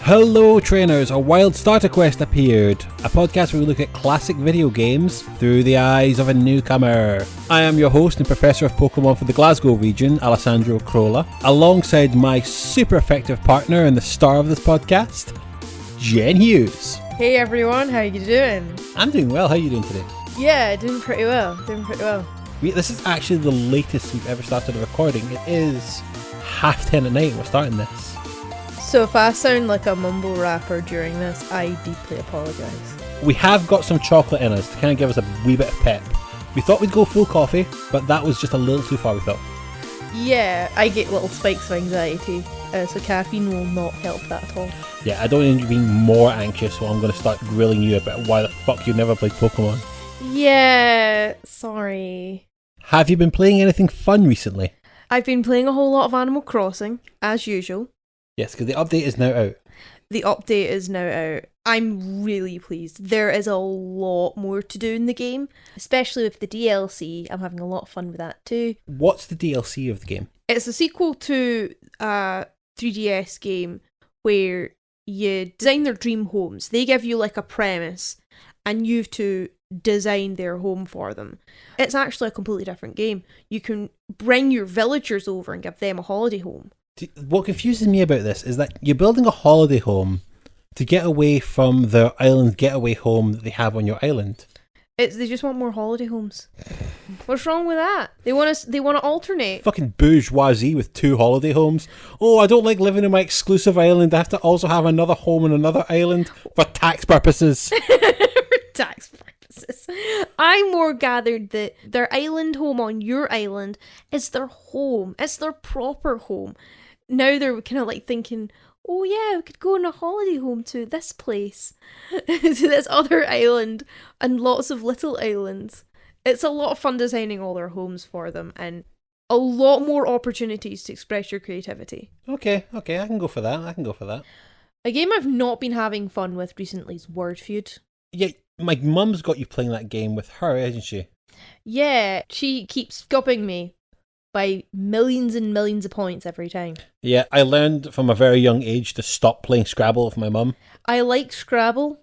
Hello trainers, a wild starter quest appeared, a podcast where we look at classic video games through the eyes of a newcomer. I am your host and professor of Pokémon for the Glasgow region, Alessandro Crolla, alongside my super effective partner and the star of this podcast, Jen Hughes. Hey everyone, how you doing? I'm doing well, how are you doing today? Yeah, doing pretty well. This is actually the latest we've ever started a recording. It is 10:30 at night we're starting this. So if I sound like a mumble rapper during this, I deeply apologise. We have got some chocolate in us to kind of give us a wee bit of pep. We thought we'd go full coffee, but that was just a little too far, we thought. Yeah, I get little spikes of anxiety, so caffeine will not help that at all. Yeah, I don't need you being more anxious, so I'm going to start grilling you about why the fuck you never played Pokemon. Yeah, sorry. Have you been playing anything fun recently? I've been playing a whole lot of Animal Crossing, as usual. Yes, because the update is now out. The update is now out. I'm really pleased. There is a lot more to do in the game, especially with the DLC. I'm having a lot of fun with that too. What's the DLC of the game? It's a sequel to a 3DS game where you design their dream homes. They give you like a premise and you have to design their home for them. It's actually a completely different game. You can bring your villagers over and give them a holiday home. What confuses me about this is that you're building a holiday home to get away from the island getaway home that they have on your island. They just want more holiday homes. What's wrong with that? They want to alternate. Fucking bourgeoisie with 2 holiday homes. Oh, I don't like living in my exclusive island. I have to also have another home on another island for tax purposes. For tax purposes. I more gathered that their island home on your island is their home. It's their proper home. Now they're kind of like thinking, oh yeah, we could go on a holiday home to this place, to this other island, and lots of little islands. It's a lot of fun designing all their homes for them, and a lot more opportunities to express your creativity. Okay, I can go for that. A game I've not been having fun with recently is Word Feud. Yeah, my mum's got you playing that game with her, hasn't she? Yeah, she keeps scupping me by millions and millions of points every time. Yeah, I learned from a very young age to stop playing Scrabble with my mum. I like Scrabble.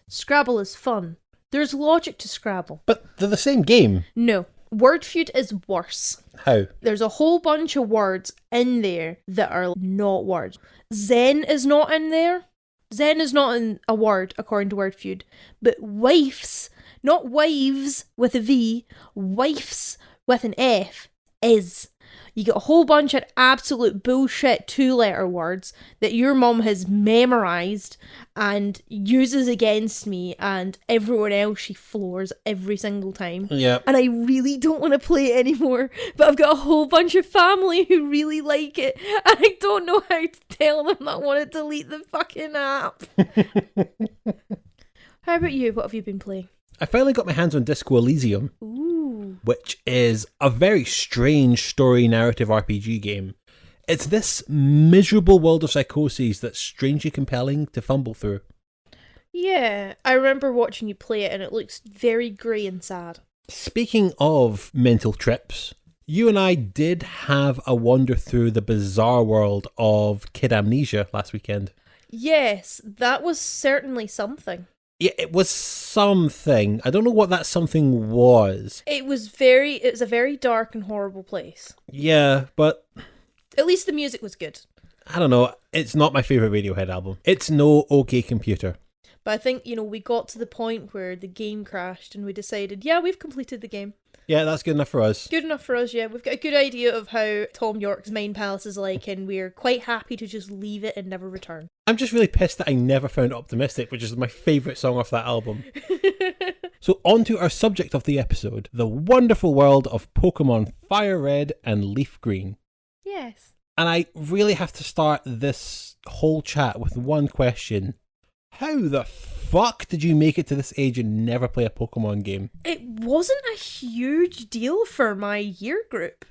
Scrabble is fun. There's logic to Scrabble. But they're the same game. No. Word Feud is worse. How? There's a whole bunch of words in there that are not words. Zen is not in there. Zen is not a word, according to Word Feud. But wifes, not wives with a V, wifes with an F, is. You get a whole bunch of absolute bullshit 2-letter words that your mum has memorised and uses against me and everyone else she floors every single time. Yeah. And I really don't want to play it anymore, but I've got a whole bunch of family who really like it and I don't know how to tell them that I want to delete the fucking app. How about you? What have you been playing? I finally got my hands on Disco Elysium. Ooh. Which is a very strange story narrative RPG game. It's this miserable world of psychoses that's strangely compelling to fumble through. Yeah, I remember watching you play it and it looks very grey and sad. Speaking of mental trips, you and I did have a wander through the bizarre world of Kid Amnesia last weekend. Yes, that was certainly something. Yeah, it was something. I don't know what that something was. It was a very dark and horrible place. Yeah, but at least the music was good. I don't know. It's not my favourite Radiohead album. It's no OK Computer. But I think, we got to the point where the game crashed and we decided, yeah, we've completed the game. Yeah, that's good enough for us. Good enough for us, yeah. We've got a good idea of how Tom York's Mind Palace is like, and we're quite happy to just leave it and never return. I'm just really pissed that I never found Optimistic, which is my favourite song off that album. So on to our subject of the episode, the wonderful world of Pokémon FireRed and LeafGreen. Yes. And I really have to start this whole chat with one question. How the fuck did you make it to this age and never play a Pokemon game? It wasn't a huge deal for my year group.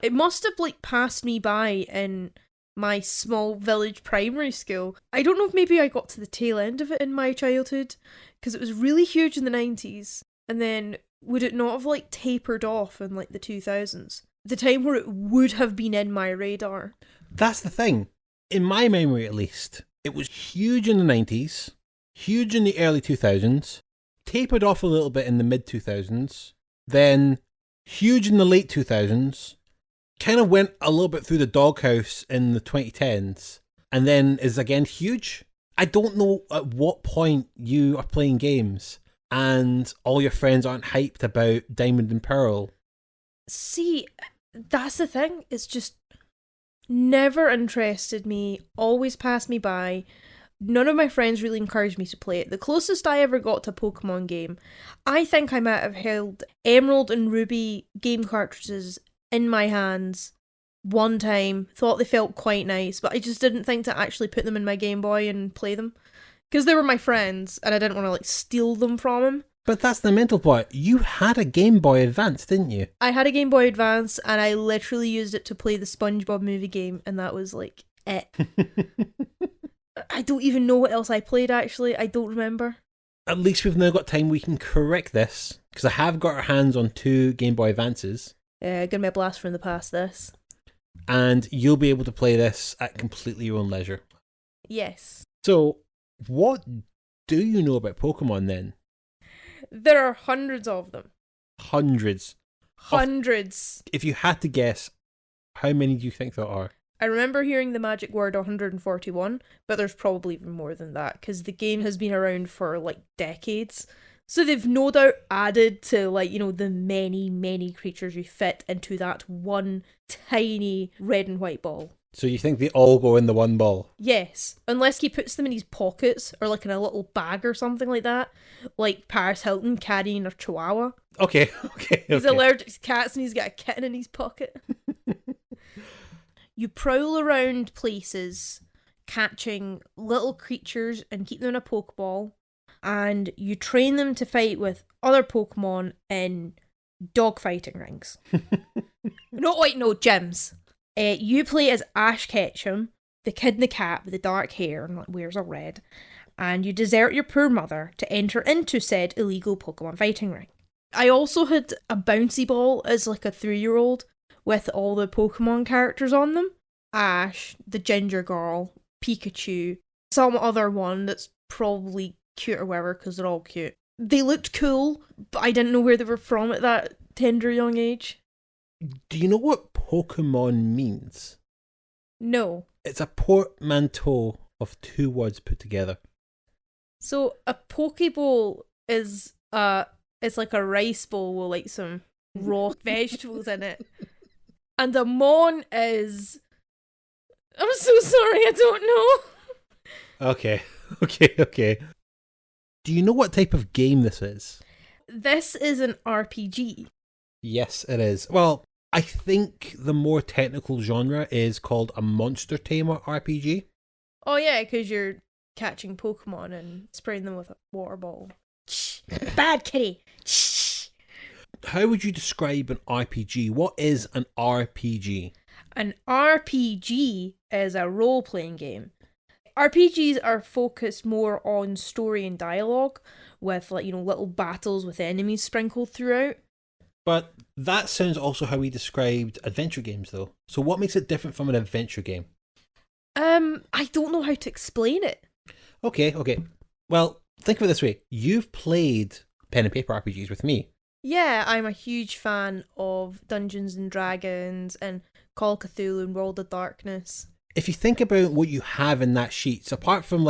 It must have passed me by in my small village primary school. I don't know if maybe I got to the tail end of it in my childhood because it was really huge in the 90s and then would it not have tapered off in the 2000s? The time where it would have been in my radar. That's the thing. In my memory at least, It was huge in the 90s, huge in the early 2000s, tapered off a little bit in the mid 2000s, then huge in the late 2000s, kind of went a little bit through the doghouse in the 2010s, and then is again huge. I don't know at what point you are playing games and all your friends aren't hyped about Diamond and Pearl. See, that's the thing. It's just never interested me, always passed me by. None of my friends really encouraged me to play it. The closest I ever got to a Pokemon game, I think I might have held Emerald and Ruby game cartridges in my hands one time, thought they felt quite nice, but I just didn't think to actually put them in my Game Boy and play them. Because they were my friends, and I didn't want to steal them from them. But that's the mental part. You had a Game Boy Advance, didn't you? I had a Game Boy Advance, and I literally used it to play the SpongeBob movie game, and that was it. I don't even know what else I played, actually. I don't remember. At least we've now got time we can correct this, because I have got our hands on 2 Game Boy Advances. Gonna be a blast from the past, this. And you'll be able to play this at completely your own leisure. Yes. So, what do you know about Pokemon then? There are hundreds of them. Hundreds. If you had to guess, how many do you think there are? I remember hearing the magic word 141, but there's probably even more than that, because the game has been around for decades. So they've no doubt added to the many, many creatures you fit into that one tiny red and white ball. So you think they all go in the one ball? Yes, unless he puts them in his pockets or in a little bag or something like that, like Paris Hilton carrying a chihuahua. Okay. He's allergic to cats and he's got a kitten in his pocket. You prowl around places catching little creatures and keep them in a Pokeball, and you train them to fight with other Pokemon in dogfighting rings. No, gyms. You play as Ash Ketchum, the kid in the cap with the dark hair and wears a red, and you desert your poor mother to enter into said illegal Pokemon fighting ring. I also had a bouncy ball as a 3-year-old with all the Pokemon characters on them. Ash, the ginger girl, Pikachu, some other one that's probably cute or whatever, because they're all cute. They looked cool, but I didn't know where they were from at that tender young age. Do you know what Pokemon means? No. It's a portmanteau of 2 words put together. So a Pokeball is it's like a rice bowl with some raw vegetables in it. And a Mon is... I'm so sorry, I don't know. Okay. Do you know what type of game this is? This is an RPG. Yes, it is. Well, I think the more technical genre is called a Monster Tamer RPG. Oh yeah, because you're catching Pokemon and spraying them with a water ball. Bad kitty. How would you describe an RPG? What is an RPG? An RPG is a role-playing game. RPGs are focused more on story and dialogue, with little battles with enemies sprinkled throughout. But that sounds also how we described adventure games, though. So what makes it different from an adventure game? I don't know how to explain it. Okay. Well, think of it this way. You've played pen and paper RPGs with me. Yeah, I'm a huge fan of Dungeons and Dragons and Call of Cthulhu and World of Darkness. If you think about what you have in that sheet, so apart from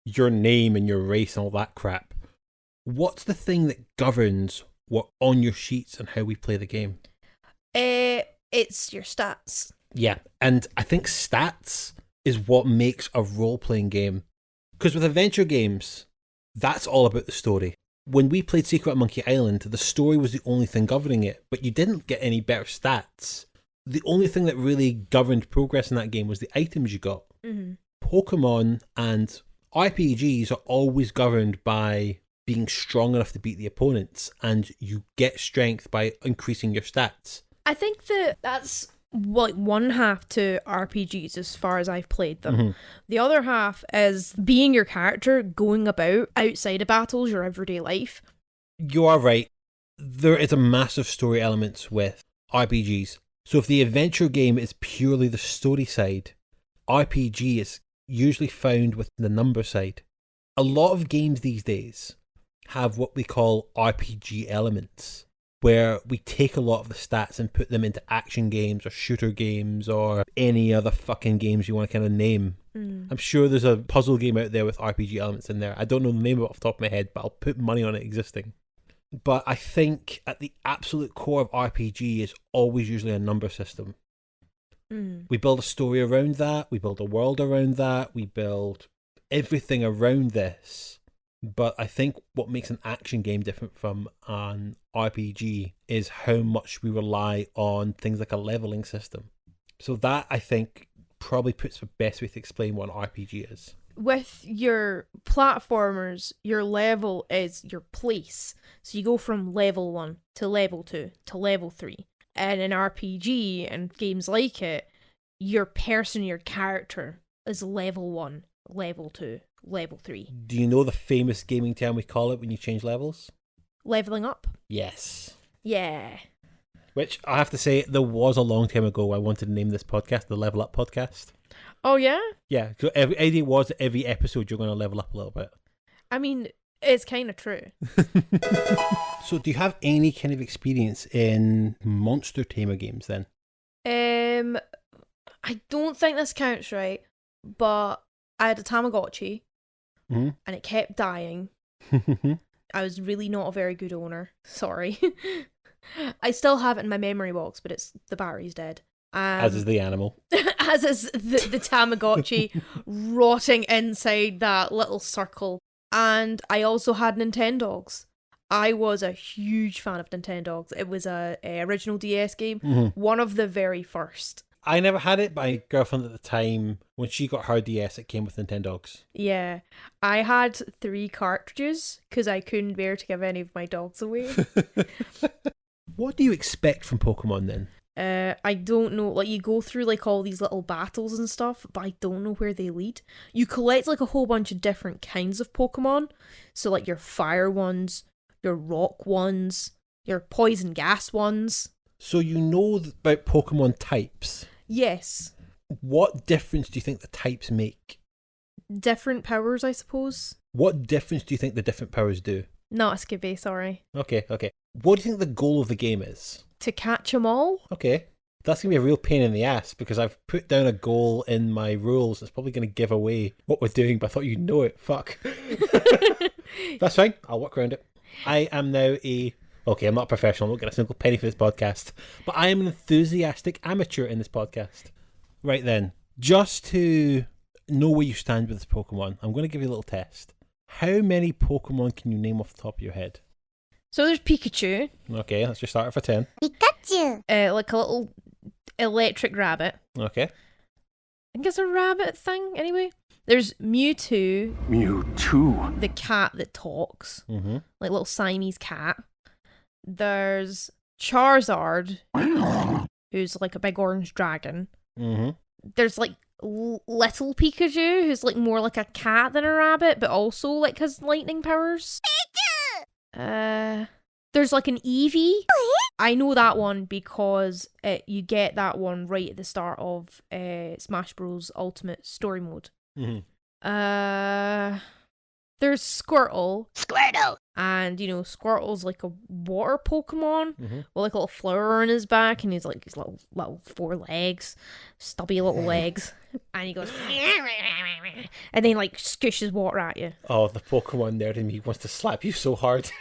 your name and your race and all that crap, what's the thing that governs what on your sheets and how we play the game? It's your stats. Yeah, and I think stats is what makes a role-playing game. Because with adventure games, that's all about the story. When we played Secret Monkey Island, the story was the only thing governing it, but you didn't get any better stats. The only thing that really governed progress in that game was the items you got. Mm-hmm. Pokemon and RPGs are always governed by being strong enough to beat the opponents, and you get strength by increasing your stats. I think that's one half to RPGs as far as I've played them. Mm-hmm. The other half is being your character, going about outside of battles, your everyday life. You are right. There is a massive story element with RPGs. So if the adventure game is purely the story side, RPG is usually found with the number side. A lot of games these days have what we call RPG elements, where we take a lot of the stats and put them into action games or shooter games or any other fucking games you want to kind of name. I'm sure there's a puzzle game out there with RPG elements in there. I don't know the name of it off the top of my head, but I'll put money on it existing. But I think at the absolute core of RPG is always usually a number system. We build a story around that, we build a world around that, we build everything around this. But I think what makes an action game different from an RPG is how much we rely on things like a leveling system. So that, I think, probably puts the best way to explain what an RPG is. With your platformers, your level is your place. So you go from level 1 to level 2 to level 3. And in RPG and games like it, your person, your character is level 1, level 2, level 3. Do you know the famous gaming term we call it when you change levels? Leveling up? Yes. Yeah. Which I have to say, there was a long time ago I wanted to name this podcast the Level Up Podcast. Oh, yeah? Yeah, so every episode you're going to level up a little bit. I mean, it's kind of true. So do you have any kind of experience in monster tamer games then? I don't think this counts, right? But I had a Tamagotchi, and it kept dying. I was really not a very good owner. Sorry. I still have it in my memory box, but the battery's dead. As is the animal. As is the Tamagotchi rotting inside that little circle. And I also had Nintendogs. I was a huge fan of Nintendogs. It was a original DS game, one of the very first. I never had it, but my girlfriend at the time, when she got her DS, it came with Nintendogs. Yeah. I had 3 cartridges because I couldn't bear to give any of my dogs away. What do you expect from Pokemon then? I don't know. Like, you go through like all these little battles and stuff, but I don't know where they lead. You collect like a whole bunch of different kinds of Pokemon. So like your fire ones, your rock ones, your poison gas ones. So you know about Pokemon types. Yes. What difference do you think the types make? Different powers, I suppose. What difference do you think the different powers do? Not a Skibby, sorry. Okay. What do you think the goal of the game is? To catch them all? Okay. That's going to be a real pain in the ass because I've put down a goal in my rules that's probably going to give away what we're doing, but I thought you'd know it. Fuck. That's fine. I'll work around it. I am now Okay, I'm not a professional. I won't get a single penny for this podcast. But I am an enthusiastic amateur in this podcast. Right then, just to know where you stand with this Pokemon, I'm going to give you a little test. How many Pokemon can you name off the top of your head? So there's Pikachu. Okay, let's just start it for 10. Pikachu. Like a little electric rabbit. Okay. I think it's a rabbit thing, anyway. There's Mewtwo. Mewtwo. The cat that talks. Mm-hmm. Like little Siamese cat. There's Charizard, who's like a big orange dragon. Mm-hmm. There's like little Pikachu, who's like more like a cat than a rabbit, but also like has lightning powers. There's like an Eevee. I know that one because you get that one right at the start of Smash Bros. Ultimate Story Mode. Mm-hmm. There's Squirtle. Squirtle. And, Squirtle's like a water Pokemon Mm-hmm. with like a little flower on his back, and he's like his little 4 legs, stubby little legs, and he goes, and then like scooshes water at you. Oh, the Pokemon nerd in me wants to slap you so hard.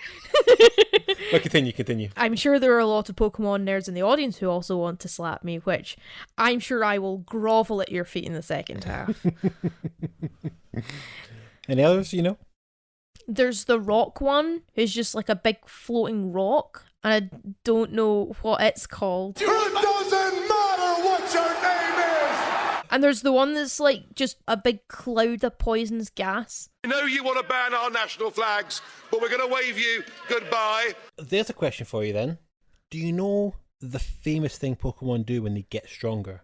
But continue. I'm sure there are a lot of Pokemon nerds in the audience who also want to slap me, which I'm sure I will grovel at your feet in the second half. Any others, There's the rock one, who's just like a big floating rock, and I don't know what it's called. It doesn't matter what your name is! And there's the one that's like just a big cloud of poisonous gas. I know you want to ban our national flags, but we're going to wave you goodbye. There's a question for you then. Do you know the famous thing Pokemon do when they get stronger?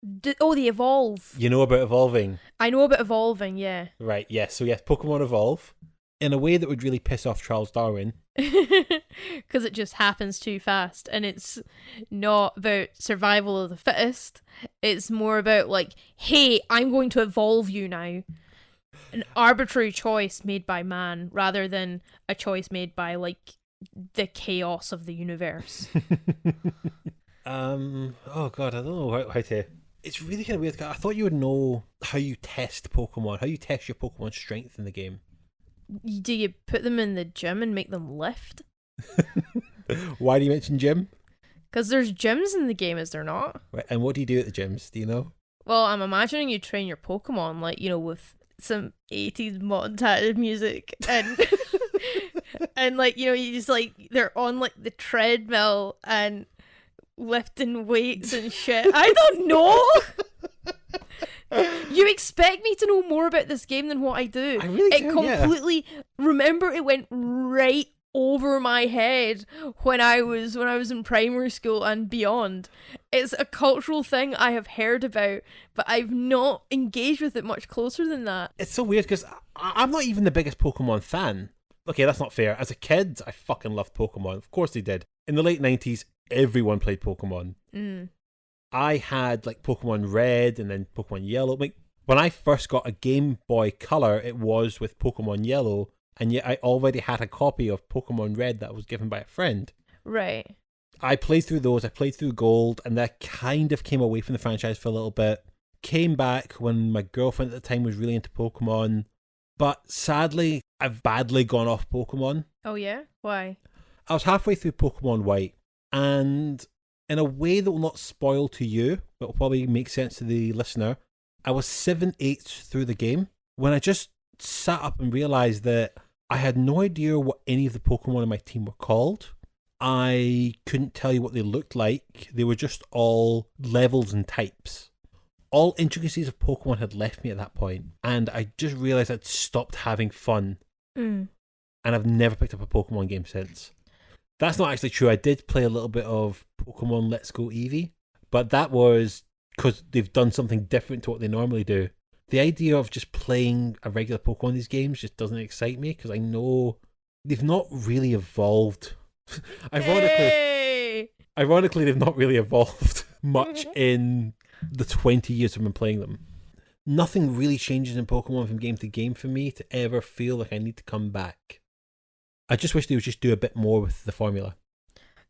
They evolve. You know about evolving? I know about evolving, yeah. Right, yes. So yes, Pokemon evolve. in a way that would really piss off Charles Darwin. Because it just happens too fast, and it's not about survival of the fittest. It's more about like, hey, I'm going to evolve you now. An arbitrary choice made by man rather than a choice made by like the chaos of the universe. Oh god, I don't know how to. It's really kind of weird. I thought you would know how you test Pokemon, how you test your Pokemon strength in the game. Do you put them in the gym and make them lift? Why do you mention gym? Because there's gyms in the game, is there not? Right, and what do you do at the gyms? Do you know? Well, I'm imagining you train your Pokemon, like, you know, with some 80s montage music and and like, you know, you just like, they're on like the treadmill and lifting weights and shit. I don't know. You expect me to know more about this game than what I do. I really do, completely remember it went right over my head when I was in primary school and beyond. It's a cultural thing I have heard about, but I've not engaged with it much closer than that. It's so weird because I'm not even the biggest Pokemon fan. Okay, that's not fair. As a kid, I fucking loved Pokemon. Of course they did. In the late 90s, everyone played Pokemon. I had like Pokemon Red and then Pokemon Yellow. Like, when I first got a Game Boy Color, it was with Pokemon Yellow, and yet I already had a copy of Pokemon Red that was given by a friend. Right. I played through those, I played through Gold, and I kind of came away from the franchise for a little bit. Came back when my girlfriend at the time was really into Pokemon, but sadly, I've badly gone off Pokemon. Oh yeah? Why? I was halfway through Pokemon White, and in a way that will not spoil to you, but will probably make sense to the listener, I was 7/8 through the game when I just sat up and realised that I had no idea what any of the Pokemon in my team were called. I couldn't tell you what they looked like. They were just all levels and types. All intricacies of Pokemon had left me at that point, and I just realised I'd stopped having fun. And I've never picked up a Pokemon game since. That's not actually true. I did play a little bit of Pokemon Let's Go Eevee, but that was because they've done something different to what they normally do. The idea of just playing a regular Pokemon in these games just doesn't excite me because I know they've not really evolved. Ironically, they've not really evolved much in the 20 years I've been playing them. Nothing really changes in Pokemon from game to game for me to ever feel like I need to come back. I just wish they would just do a bit more with the formula.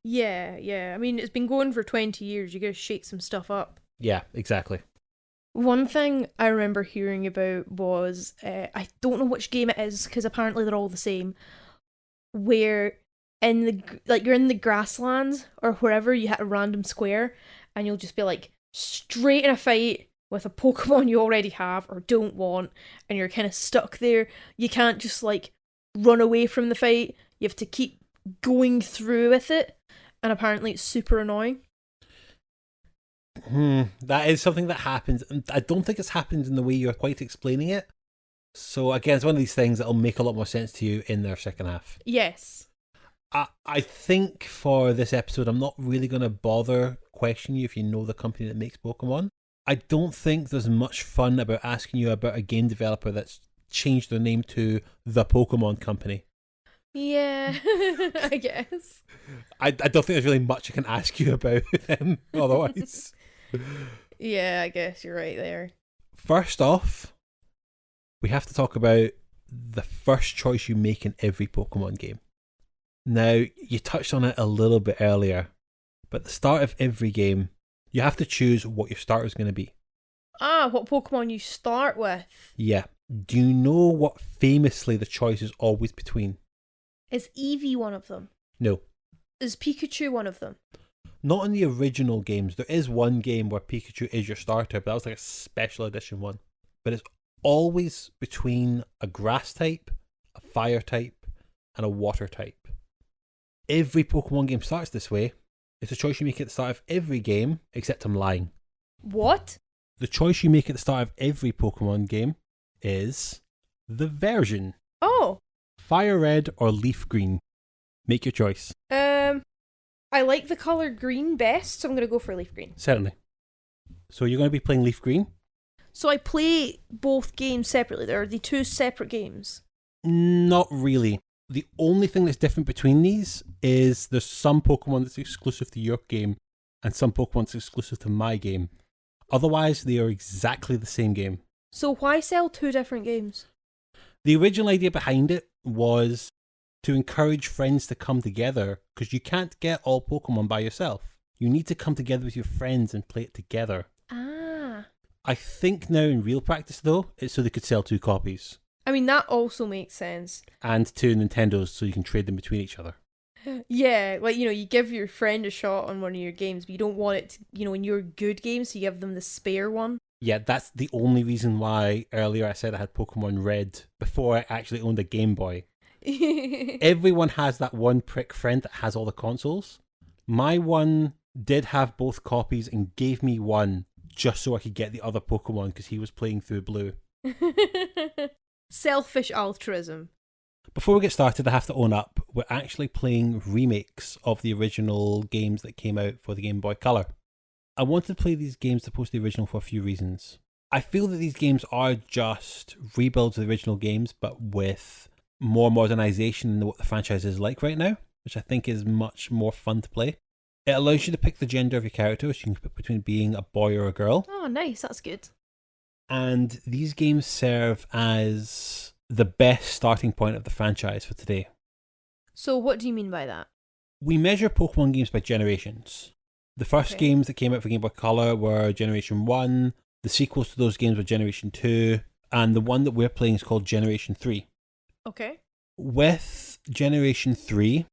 Yeah. I mean, it's been going for 20 years. You gotta shake some stuff up. Yeah, exactly. One thing I remember hearing about was, I don't know which game it is, because apparently they're all the same, where you're in the grasslands or wherever, you hit a random square, and you'll just be like straight in a fight with a Pokemon you already have or don't want, and you're kind of stuck there. You can't just like run away from the fight. You have to keep going through with it, and apparently it's super annoying. That is something that happens, and I don't think it's happened in the way you're quite explaining it. So again, it's one of these things that'll make a lot more sense to you in their second half. Yes. I think for this episode, I'm not really going to bother questioning you if you know the company that makes Pokemon. I don't think there's much fun about asking you about a game developer that's changed their name to The Pokemon Company. Yeah, I guess. I don't think there's really much I can ask you about them otherwise. Yeah, I guess you're right there. First off, we have to talk about the first choice you make in every Pokemon game. Now, you touched on it a little bit earlier, but at the start of every game, you have to choose what your starter is going to be. What Pokemon you start with? Yeah. Do you know what famously the choice is always between? Is Eevee one of them? No. Is Pikachu one of them? Not in the original games. There is one game where Pikachu is your starter, but that was like a special edition one. But it's always between a grass type, a fire type, and a water type. Every Pokemon game starts this way. It's a choice you make at the start of every game, except I'm lying. What? The choice you make at the start of every Pokemon game is the version. Oh. FireRed or LeafGreen. Make your choice. I like the colour green best, so I'm going to go for Leaf Green. Certainly. So you're going to be playing Leaf Green? So I play both games separately. They're the two separate games. Not really. The only thing that's different between these is there's some Pokemon that's exclusive to your game and some Pokemon that's exclusive to my game. Otherwise, they are exactly the same game. So why sell two different games? The original idea behind it was to encourage friends to come together, because you can't get all Pokemon by yourself. You need to come together with your friends and play it together. Ah. I think now in real practice, though, it's so they could sell 2 copies. I mean, that also makes sense. And 2 Nintendos so you can trade them between each other. Yeah, like, you give your friend a shot on one of your games, but you don't want it to, in your good games, so you give them the spare one. Yeah, that's the only reason why earlier I said I had Pokemon Red before I actually owned a Game Boy. Everyone has that one prick friend that has all the consoles. My one did have both copies and gave me one just so I could get the other Pokemon because he was playing through Blue. Selfish altruism. Before we get started, I have to own up, we're actually playing remakes of the original games that came out for the Game Boy Color. I wanted to play these games as opposed to the original for a few reasons. I feel that these games are just rebuilds of the original games, but with more modernization than what the franchise is like right now, which I think is much more fun to play. It allows you to pick the gender of your character, so you can pick between being a boy or a girl. Oh, nice, that's good. And these games serve as the best starting point of the franchise for today. So what do you mean by that? We measure Pokemon games by generations. The first games that came out for Game Boy Color were Generation 1, the sequels to those games were Generation 2, and the one that we're playing is called Generation 3. Okay. With Generation 3,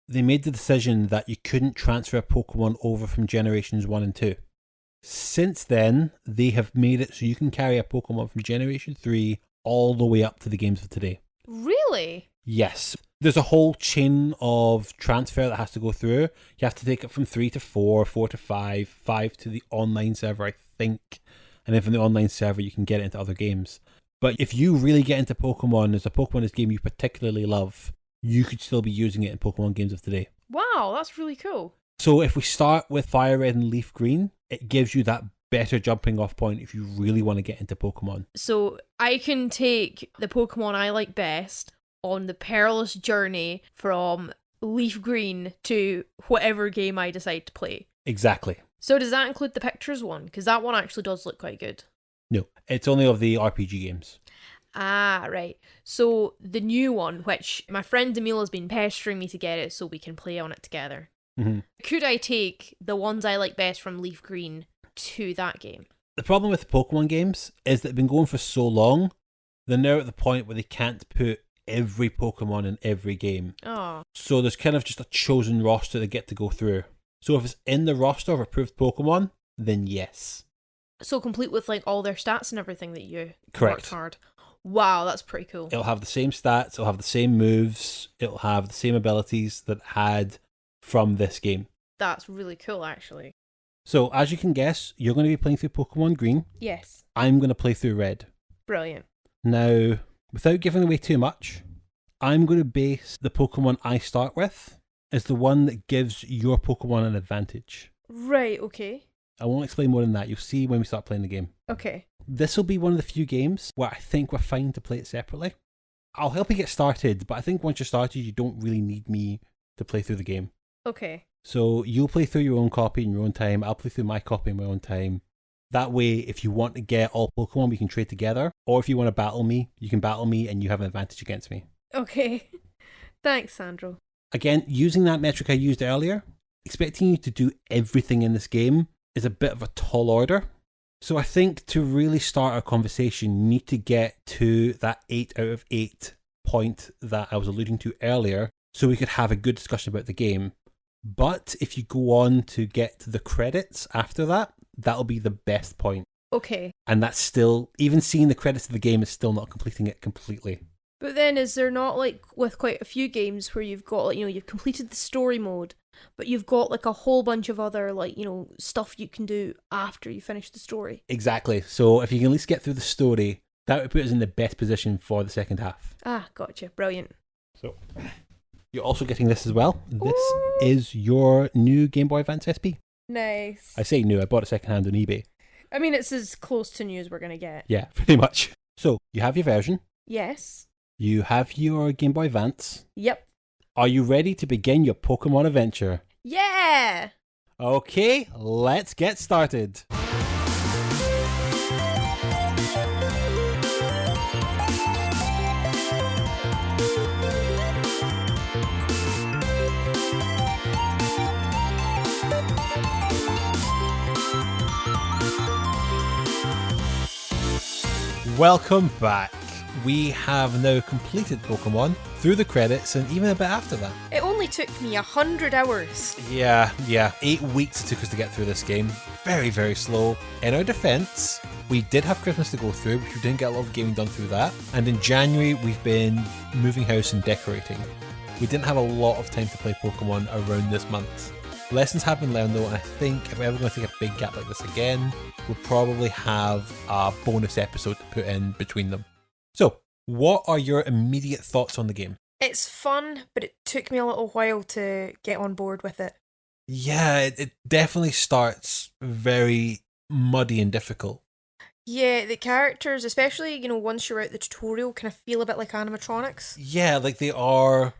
they made the decision that you couldn't transfer Pokemon over from Generations 1 and 2. Since then, they have made it so you can carry a Pokemon from Generation 3 all the way up to the games of today. Really? Yes. There's a whole chain of transfer that has to go through. You have to take it from 3 to 4, 4 to 5, 5 to the online server, I think. And then from the online server, you can get it into other games. But if you really get into Pokemon, there's a Pokemon game you particularly love, you could still be using it in Pokemon games of today. Wow, that's really cool. So if we start with FireRed and LeafGreen, it gives you that better jumping off point if you really want to get into Pokemon. So I can take the Pokemon I like best on the perilous journey from LeafGreen to whatever game I decide to play. Exactly. So does that include the pictures one? Because that one actually does look quite good. No, it's only of the RPG games. Ah, right. So the new one, which my friend Emil has been pestering me to get it so we can play on it together. Mm-hmm. Could I take the ones I like best from LeafGreen to that game? The problem with the Pokemon games is that they've been going for so long, they're now at the point where they can't put every Pokemon in every game. Oh. So there's kind of just a chosen roster they get to go through. So if it's in the roster of approved Pokemon, then yes. So complete with like all their stats and everything that you Correct. worked hard. Wow, that's pretty cool. It'll have the same stats, it'll have the same moves, it'll have the same abilities that it had from this game. That's really cool, actually. So as you can guess, you're going to be playing through Pokemon Green. Yes. I'm going to play through Red. Brilliant. Now, without giving away too much, I'm going to base the Pokemon I start with as the one that gives your Pokemon an advantage. Right, okay. I won't explain more than that. You'll see when we start playing the game. Okay. This will be one of the few games where I think we're fine to play it separately. I'll help you get started, but I think once you're started, you don't really need me to play through the game. Okay. So you'll play through your own copy in your own time. I'll play through my copy in my own time. That way, if you want to get all Pokemon, we can trade together. Or if you want to battle me, you can battle me and you have an advantage against me. Okay. Thanks, Sandro. Again, using that metric I used earlier, expecting you to do everything in this game is a bit of a tall order. So I think to really start our conversation, you need to get to that 8 out of 8 point that I was alluding to earlier, so we could have a good discussion about the game. But if you go on to get to the credits after that, that'll be the best point. Okay. And that's still, even seeing the credits of the game is still not completing it completely. But then is there not, like, with quite a few games where you've got, like, you've completed the story mode, but you've got, like, a whole bunch of other, like, stuff you can do after you finish the story? Exactly. So if you can at least get through the story, that would put us in the best position for the second half. Ah, gotcha. Brilliant. So you're also getting this as well. This is your new Game Boy Advance SP. Nice. I say new, I bought it secondhand on eBay. I mean, it's as close to new as we're going to get. Yeah, pretty much. So you have your version. Yes. You have your Game Boy Advance. Yep. Are you ready to begin your Pokemon adventure? Yeah! Okay, let's get started. Welcome back. We have now completed Pokemon through the credits and even a bit after that. It only took me 100 hours. Yeah. 8 weeks it took us to get through this game. Very, very slow. In our defense, we did have Christmas to go through, but we didn't get a lot of gaming done through that. And in January, we've been moving house and decorating. We didn't have a lot of time to play Pokemon around this month. Lessons have been learned though, and I think if we're ever going to take a big gap like this again, we'll probably have a bonus episode to put in between them. So, what are your immediate thoughts on the game? It's fun, but it took me a little while to get on board with it. Yeah, it definitely starts very muddy and difficult. Yeah, the characters, especially, once you're out the tutorial, kind of feel a bit like animatronics. Yeah, like they are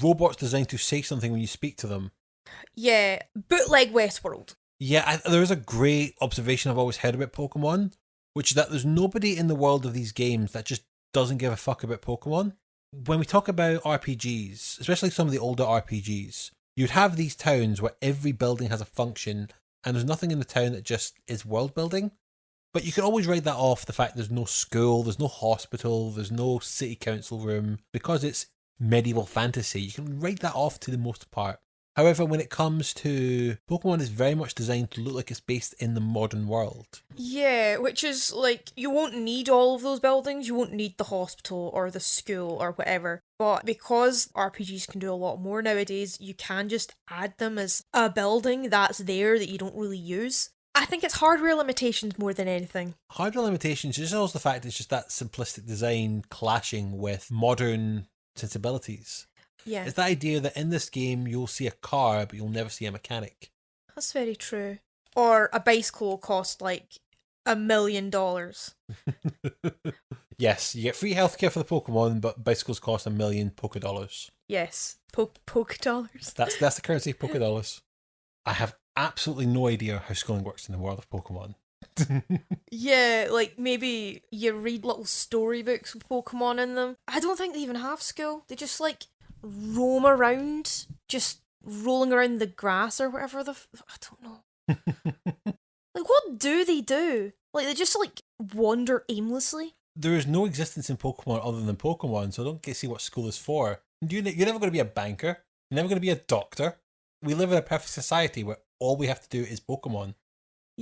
robots designed to say something when you speak to them. Yeah, bootleg Westworld. Yeah, there is a great observation I've always heard about Pokemon, which is that there's nobody in the world of these games that just doesn't give a fuck about Pokemon. When we talk about RPGs, especially some of the older RPGs, you'd have these towns where every building has a function and there's nothing in the town that just is world building. But you can always write that off, the fact there's no school, there's no hospital, there's no city council room. Because it's medieval fantasy, you can write that off to the most part. However, when it comes to Pokemon, it's very much designed to look like it's based in the modern world. Yeah, which is like, you won't need all of those buildings, you won't need the hospital or the school or whatever. But because RPGs can do a lot more nowadays, you can just add them as a building that's there that you don't really use. I think it's hardware limitations more than anything. Hardware limitations is also the fact it's just that simplistic design clashing with modern sensibilities. Yeah. It's the idea that in this game you'll see a car, but you'll never see a mechanic. That's very true. Or a bicycle will cost like $1 million. Yes, you get free healthcare for the Pokemon, but bicycles cost $1 million Pokedollars. Yes, Pokedollars. That's the currency of Pokedollars. I have absolutely no idea how schooling works in the world of Pokemon. Yeah, like maybe you read little storybooks with Pokemon in them. I don't think they even have school. They just like roam around, just rolling around the grass or whatever I don't know. Like, what do they do? Like, they just like wander aimlessly? There is no existence in Pokemon other than Pokemon, so I don't get to see what school is for. You're never going to be a banker. You're never going to be a doctor. We live in a perfect society where all we have to do is Pokemon.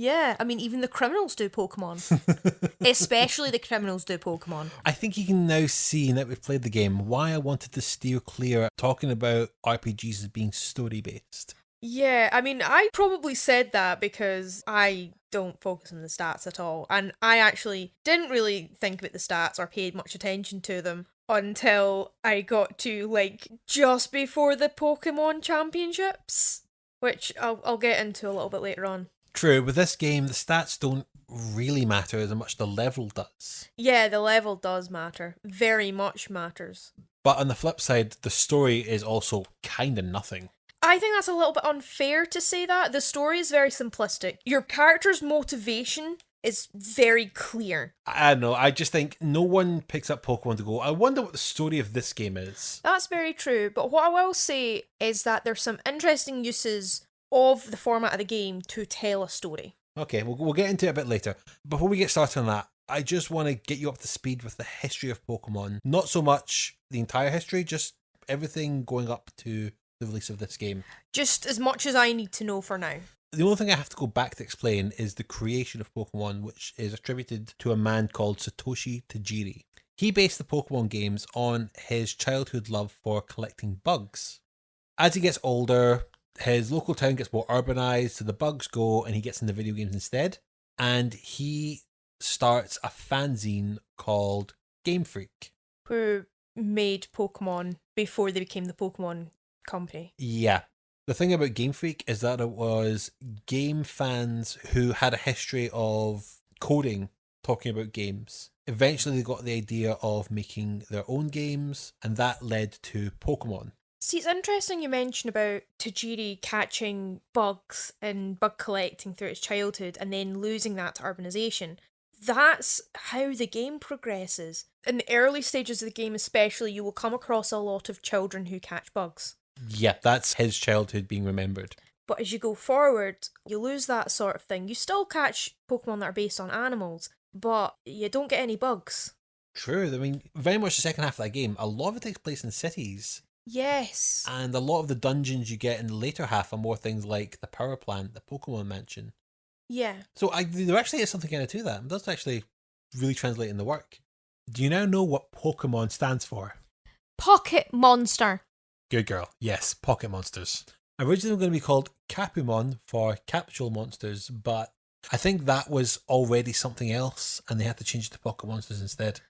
Yeah, I mean, even the criminals do Pokemon. Especially the criminals do Pokemon. I think you can now see, now that we've played the game, why I wanted to steer clear of talking about RPGs as being story-based. Yeah, I mean, I probably said that because I don't focus on the stats at all. And I actually didn't really think about the stats or paid much attention to them until I got to, like, just before the Pokemon Championships, which I'll get into a little bit later on. True, with this game, the stats don't really matter as much the level does. Yeah, the level does matter. Very much matters. But on the flip side, the story is also kind of nothing. I think that's a little bit unfair to say that. The story is very simplistic. Your character's motivation is very clear. I don't know, I just think no one picks up Pokemon to go, I wonder what the story of this game is. That's very true, but what I will say is that there's some interesting uses of the format of the game to tell a story. Okay, we'll get into it a bit later. Before we get started on that, I just want to get you up to speed with the history of Pokemon. Not so much the entire history, just everything going up to the release of this game. Just as much as I need to know for now. The only thing I have to go back to explain is the creation of Pokemon, which is attributed to a man called Satoshi Tajiri. He based the Pokemon games on his childhood love for collecting bugs. As he gets older, his local town gets more urbanized, so the bugs go and he gets into video games instead. And he starts a fanzine called Game Freak. Who made Pokemon before they became the Pokemon company. Yeah. The thing about Game Freak is that it was game fans who had a history of coding talking about games. Eventually they got the idea of making their own games, and that led to Pokemon. See, it's interesting you mention about Tajiri catching bugs and bug collecting through his childhood and then losing that to urbanisation. That's how the game progresses. In the early stages of the game especially, you will come across a lot of children who catch bugs. Yeah, that's his childhood being remembered. But as you go forward, you lose that sort of thing. You still catch Pokemon that are based on animals, but you don't get any bugs. True, I mean, very much the second half of that game, a lot of it takes place in cities. Yes. And a lot of the dungeons you get in the later half are more things like the power plant, the Pokemon mansion. Yeah. So there actually is something kind of to that. It does actually really translate in the work. Do you now know what Pokemon stands for? Pocket Monster. Good girl. Yes, Pocket Monsters. Originally going to be called Capumon for Capsule Monsters, but I think that was already something else and they had to change it to Pocket Monsters instead.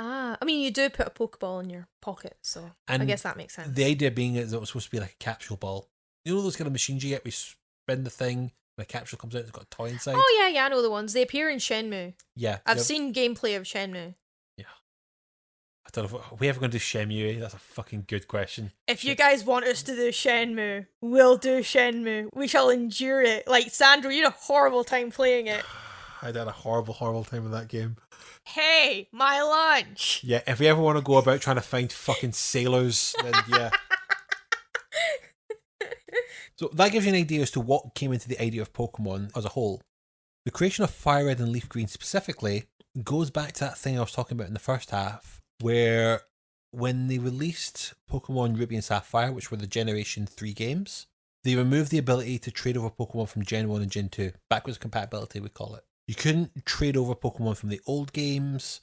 Ah, I mean, you do put a Pokeball in your pocket, so And I guess that makes sense. The idea being is it was supposed to be like a capsule ball. You know those kind of machines you get where you spin the thing, and a capsule comes out, it's got a toy inside? Oh, yeah, I know the ones. They appear in Shenmue. Yeah. I've seen gameplay of Shenmue. Yeah. I don't know if are we ever going to do Shenmue. That's a fucking good question. If you guys want us to do Shenmue, we'll do Shenmue. We shall endure it. Like, Sandro, you had a horrible time playing it. I had a horrible, horrible time in that game. Hey, my lunch! Yeah, if we ever want to go about trying to find fucking sailors, then yeah. So that gives you an idea as to what came into the idea of Pokemon as a whole. The creation of FireRed and LeafGreen specifically goes back to that thing I was talking about in the first half, where when they released Pokemon Ruby and Sapphire, which were the Generation 3 games, they removed the ability to trade over Pokemon from Gen 1 and Gen 2. Backwards compatibility, we call it. You couldn't trade over Pokemon from the old games,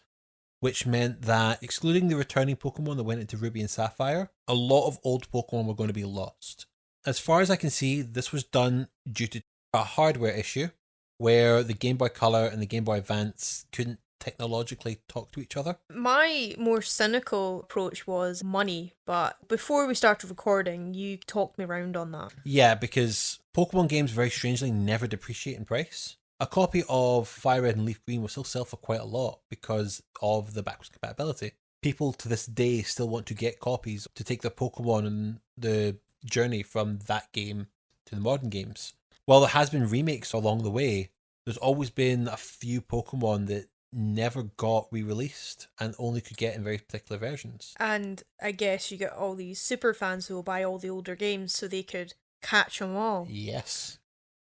which meant that, excluding the returning Pokemon that went into Ruby and Sapphire, a lot of old Pokemon were going to be lost. As far as I can see, this was done due to a hardware issue, where the Game Boy Color and the Game Boy Advance couldn't technologically talk to each other. My more cynical approach was money, but before we started recording, you talked me round on that. Yeah, because Pokemon games very strangely never depreciate in price. A copy of FireRed and LeafGreen will still sell for quite a lot because of the backwards compatibility. People to this day still want to get copies to take their Pokemon on the journey from that game to the modern games. While there has been remakes along the way, there's always been a few Pokemon that never got re-released and only could get in very particular versions. And I guess you get all these super fans who will buy all the older games so they could catch them all. Yes.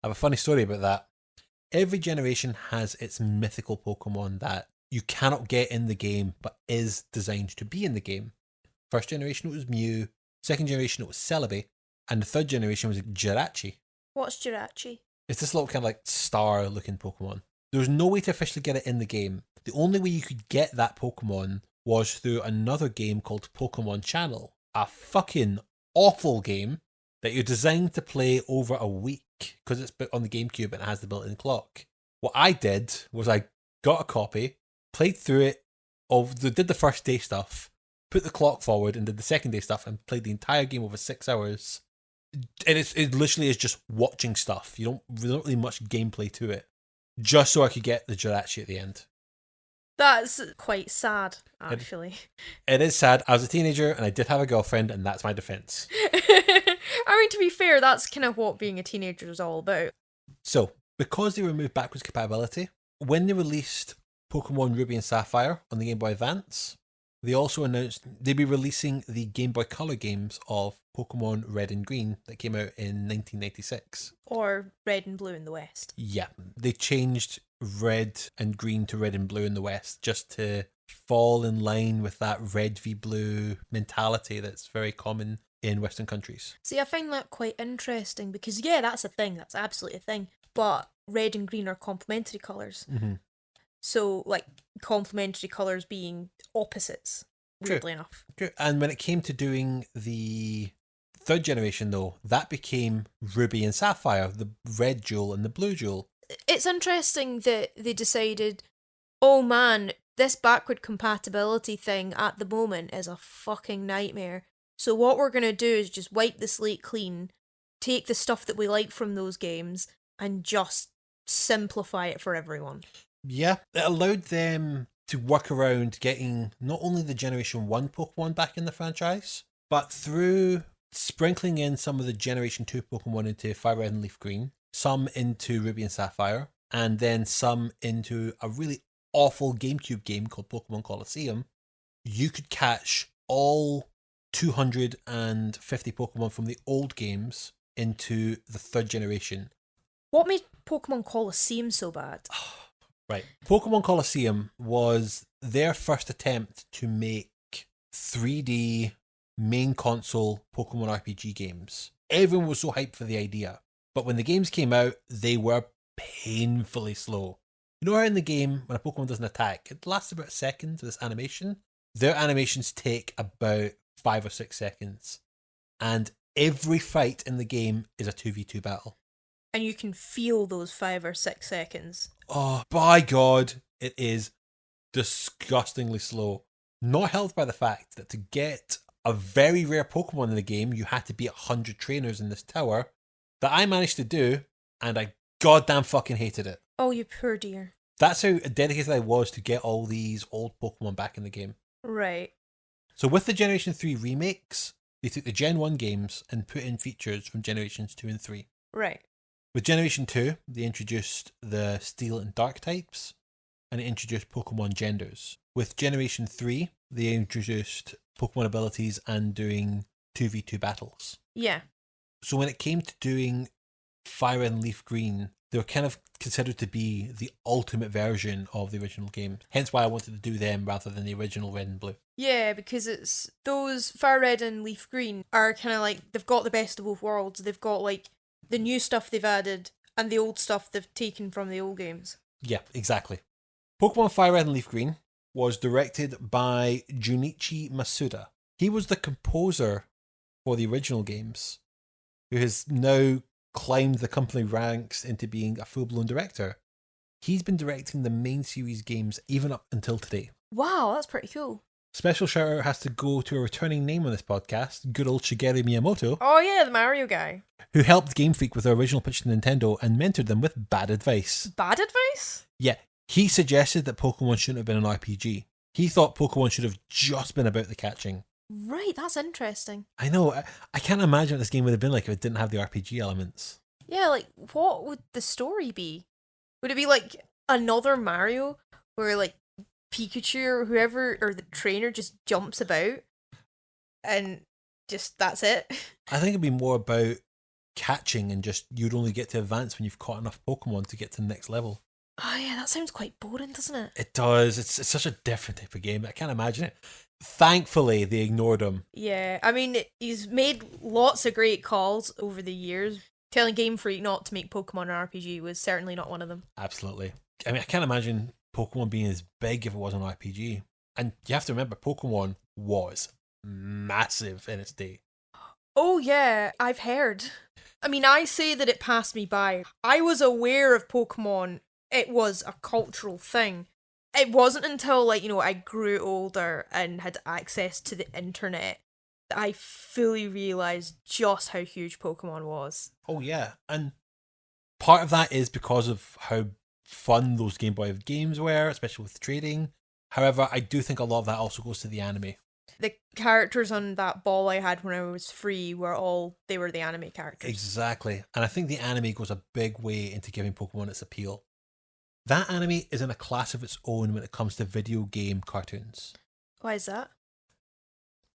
I have a funny story about that. Every generation has its mythical Pokemon that you cannot get in the game but is designed to be in the game. First generation it was Mew, second generation it was Celebi, and the third generation was Jirachi. What's Jirachi? It's this little kind of like star looking Pokemon. There was no way to officially get it in the game. The only way you could get that Pokemon was through another game called Pokemon Channel. A fucking awful game that you're designed to play over a week because it's on the GameCube and it has the built-in clock. What I did was I got a copy, played through it, did the first day stuff, put the clock forward and did the second day stuff and played the entire game over 6 hours. And it literally is just watching stuff. There's not really much gameplay to it. Just so I could get the Jirachi at the end. That's quite sad, actually. It is sad. I was a teenager and I did have a girlfriend, and that's my defense. I mean, to be fair, that's kind of what being a teenager is all about. So, because they removed backwards compatibility, when they released Pokemon Ruby and Sapphire on the Game Boy Advance, they also announced they'd be releasing the Game Boy Color games of Pokemon Red and Green that came out in 1996. Or Red and Blue in the West. Yeah, they changed Red and Green to Red and Blue in the West just to fall in line with that Red v Blue mentality that's very common in Western countries. See, I find that quite interesting because, yeah, that's a thing. That's absolutely a thing. But Red and Green are complementary colours. Mm-hmm. So, like, complementary colours being opposites, weirdly enough. True. And when it came to doing the third generation, though, that became Ruby and Sapphire, the red jewel and the blue jewel. It's interesting that they decided, oh man, this backward compatibility thing at the moment is a fucking nightmare. So what we're going to do is just wipe the slate clean, take the stuff that we like from those games, and just simplify it for everyone. Yeah, it allowed them to work around getting not only the Generation 1 Pokemon back in the franchise, but through sprinkling in some of the Generation 2 Pokemon into FireRed and LeafGreen, some into Ruby and Sapphire, and then some into a really awful GameCube game called Pokemon Colosseum. You could catch all 250 Pokemon from the old games into the third generation. What made Pokemon Colosseum so bad? Right. Pokemon Colosseum was their first attempt to make 3D main console Pokemon RPG games. Everyone was so hyped for the idea. But when the games came out, they were painfully slow. You know how in the game, when a Pokemon doesn't attack, it lasts about a second for this animation? Their animations take about 5 or 6 seconds. And every fight in the game is a 2v2 battle. And you can feel those 5 or 6 seconds. Oh, by God, it is disgustingly slow. Not helped by the fact that to get a very rare Pokemon in the game, you had to be 100 trainers in this tower that I managed to do, and I goddamn fucking hated it. Oh, you poor dear. That's how dedicated I was to get all these old Pokemon back in the game. Right. So with the Generation 3 remakes, they took the Gen 1 games and put in features from Generations 2 and 3. Right. With Generation 2, they introduced the Steel and Dark types, and it introduced Pokemon genders. With Generation 3, they introduced Pokemon abilities and doing 2v2 battles. Yeah. So when it came to doing FireRed and LeafGreen, they were kind of considered to be the ultimate version of the original game. Hence why I wanted to do them rather than the original Red and Blue. Yeah, because it's those FireRed and LeafGreen are kind of like, they've got the best of both worlds. They've got like the new stuff they've added and the old stuff they've taken from the old games. Yeah, exactly. Pokemon FireRed and LeafGreen was directed by Junichi Masuda. He was the composer for the original games, who has now climbed the company ranks into being a full-blown director. He's been directing the main series games even up until today. Wow, that's pretty cool. Special shout out has to go to a returning name on this podcast, good old Shigeru Miyamoto, Oh yeah, the Mario guy. who helped Game Freak with their original pitch to Nintendo and mentored them with bad advice. Bad advice? Yeah, he suggested that Pokemon shouldn't have been an RPG. He thought Pokemon should have just been about the catching. Right, that's interesting. I know, I can't imagine what this game would have been like if it didn't have the RPG elements. Yeah, like, what would the story be? Would it be like another Mario where like Pikachu or whoever, or the trainer just jumps about and just that's it? I think it'd be more about catching and just you'd only get to advance when you've caught enough Pokemon to get to the next level. Oh yeah, that sounds quite boring, doesn't it? It does. It's such a different type of game. I can't imagine it. Thankfully, they ignored him. Yeah, I mean, he's made lots of great calls over the years. Telling Game Freak not to make Pokemon an RPG was certainly not one of them. Absolutely. I mean, I can't imagine Pokemon being as big if it was an RPG. And you have to remember, Pokemon was massive in its day. Oh yeah, I've heard. I mean, I say that it passed me by. I was aware of Pokemon. It was a cultural thing. It wasn't until, like, you know, I grew older and had access to the internet that I fully realised just how huge Pokemon was. Oh, yeah. And part of that is because of how fun those Game Boy games were, especially with trading. However, I do think a lot of that also goes to the anime. The characters on that ball I had when I was free they were the anime characters. Exactly. And I think the anime goes a big way into giving Pokemon its appeal. That anime is in a class of its own when it comes to video game cartoons. Why is that?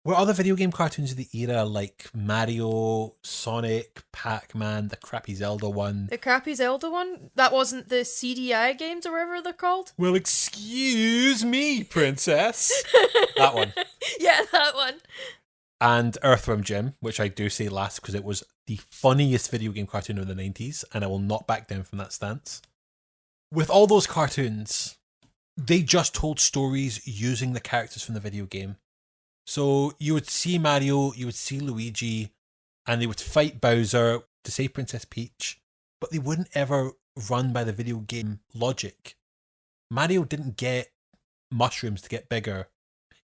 Were other video game cartoons of the era like Mario, Sonic, Pac-Man, the crappy Zelda one? The crappy Zelda one? That wasn't the CDI games or whatever they're called? Well, excuse me, princess. That one. Yeah, that one. And Earthworm Jim, which I do say last because it was the funniest video game cartoon of the 90s, and I will not back down from that stance. With all those cartoons, they just told stories using the characters from the video game. So you would see Mario, you would see Luigi, and they would fight Bowser to save Princess Peach, but they wouldn't ever run by the video game logic. Mario didn't get mushrooms to get bigger.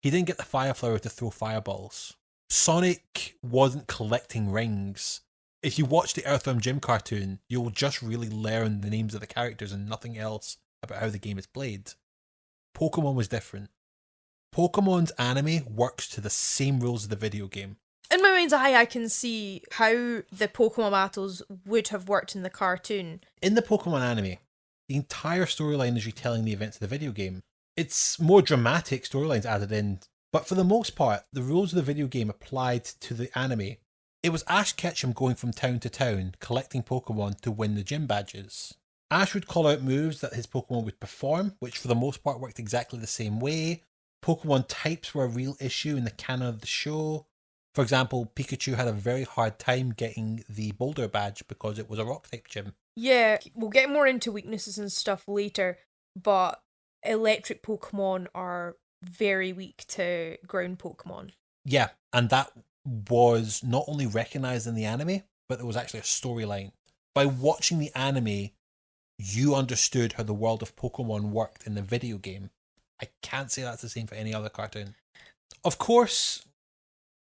He didn't get the fire flower to throw fireballs. Sonic wasn't collecting rings. If you watch the Earthworm Jim cartoon, you'll just really learn the names of the characters and nothing else about how the game is played. Pokemon was different. Pokemon's anime works to the same rules as the video game. In my mind's eye, I can see how the Pokemon battles would have worked in the cartoon. In the Pokemon anime, the entire storyline is retelling the events of the video game. It's more dramatic storylines added in, but for the most part, the rules of the video game applied to the anime. It was Ash Ketchum going from town to town, collecting Pokemon to win the gym badges. Ash would call out moves that his Pokemon would perform, which for the most part worked exactly the same way. Pokemon types were a real issue in the canon of the show. For example, Pikachu had a very hard time getting the Boulder badge because it was a rock-type gym. Yeah, we'll get more into weaknesses and stuff later, but electric Pokemon are very weak to ground Pokemon. Yeah, and that was not only recognised in the anime, but there was actually a storyline. By watching the anime, you understood how the world of Pokemon worked in the video game. I can't say that's the same for any other cartoon. Of course,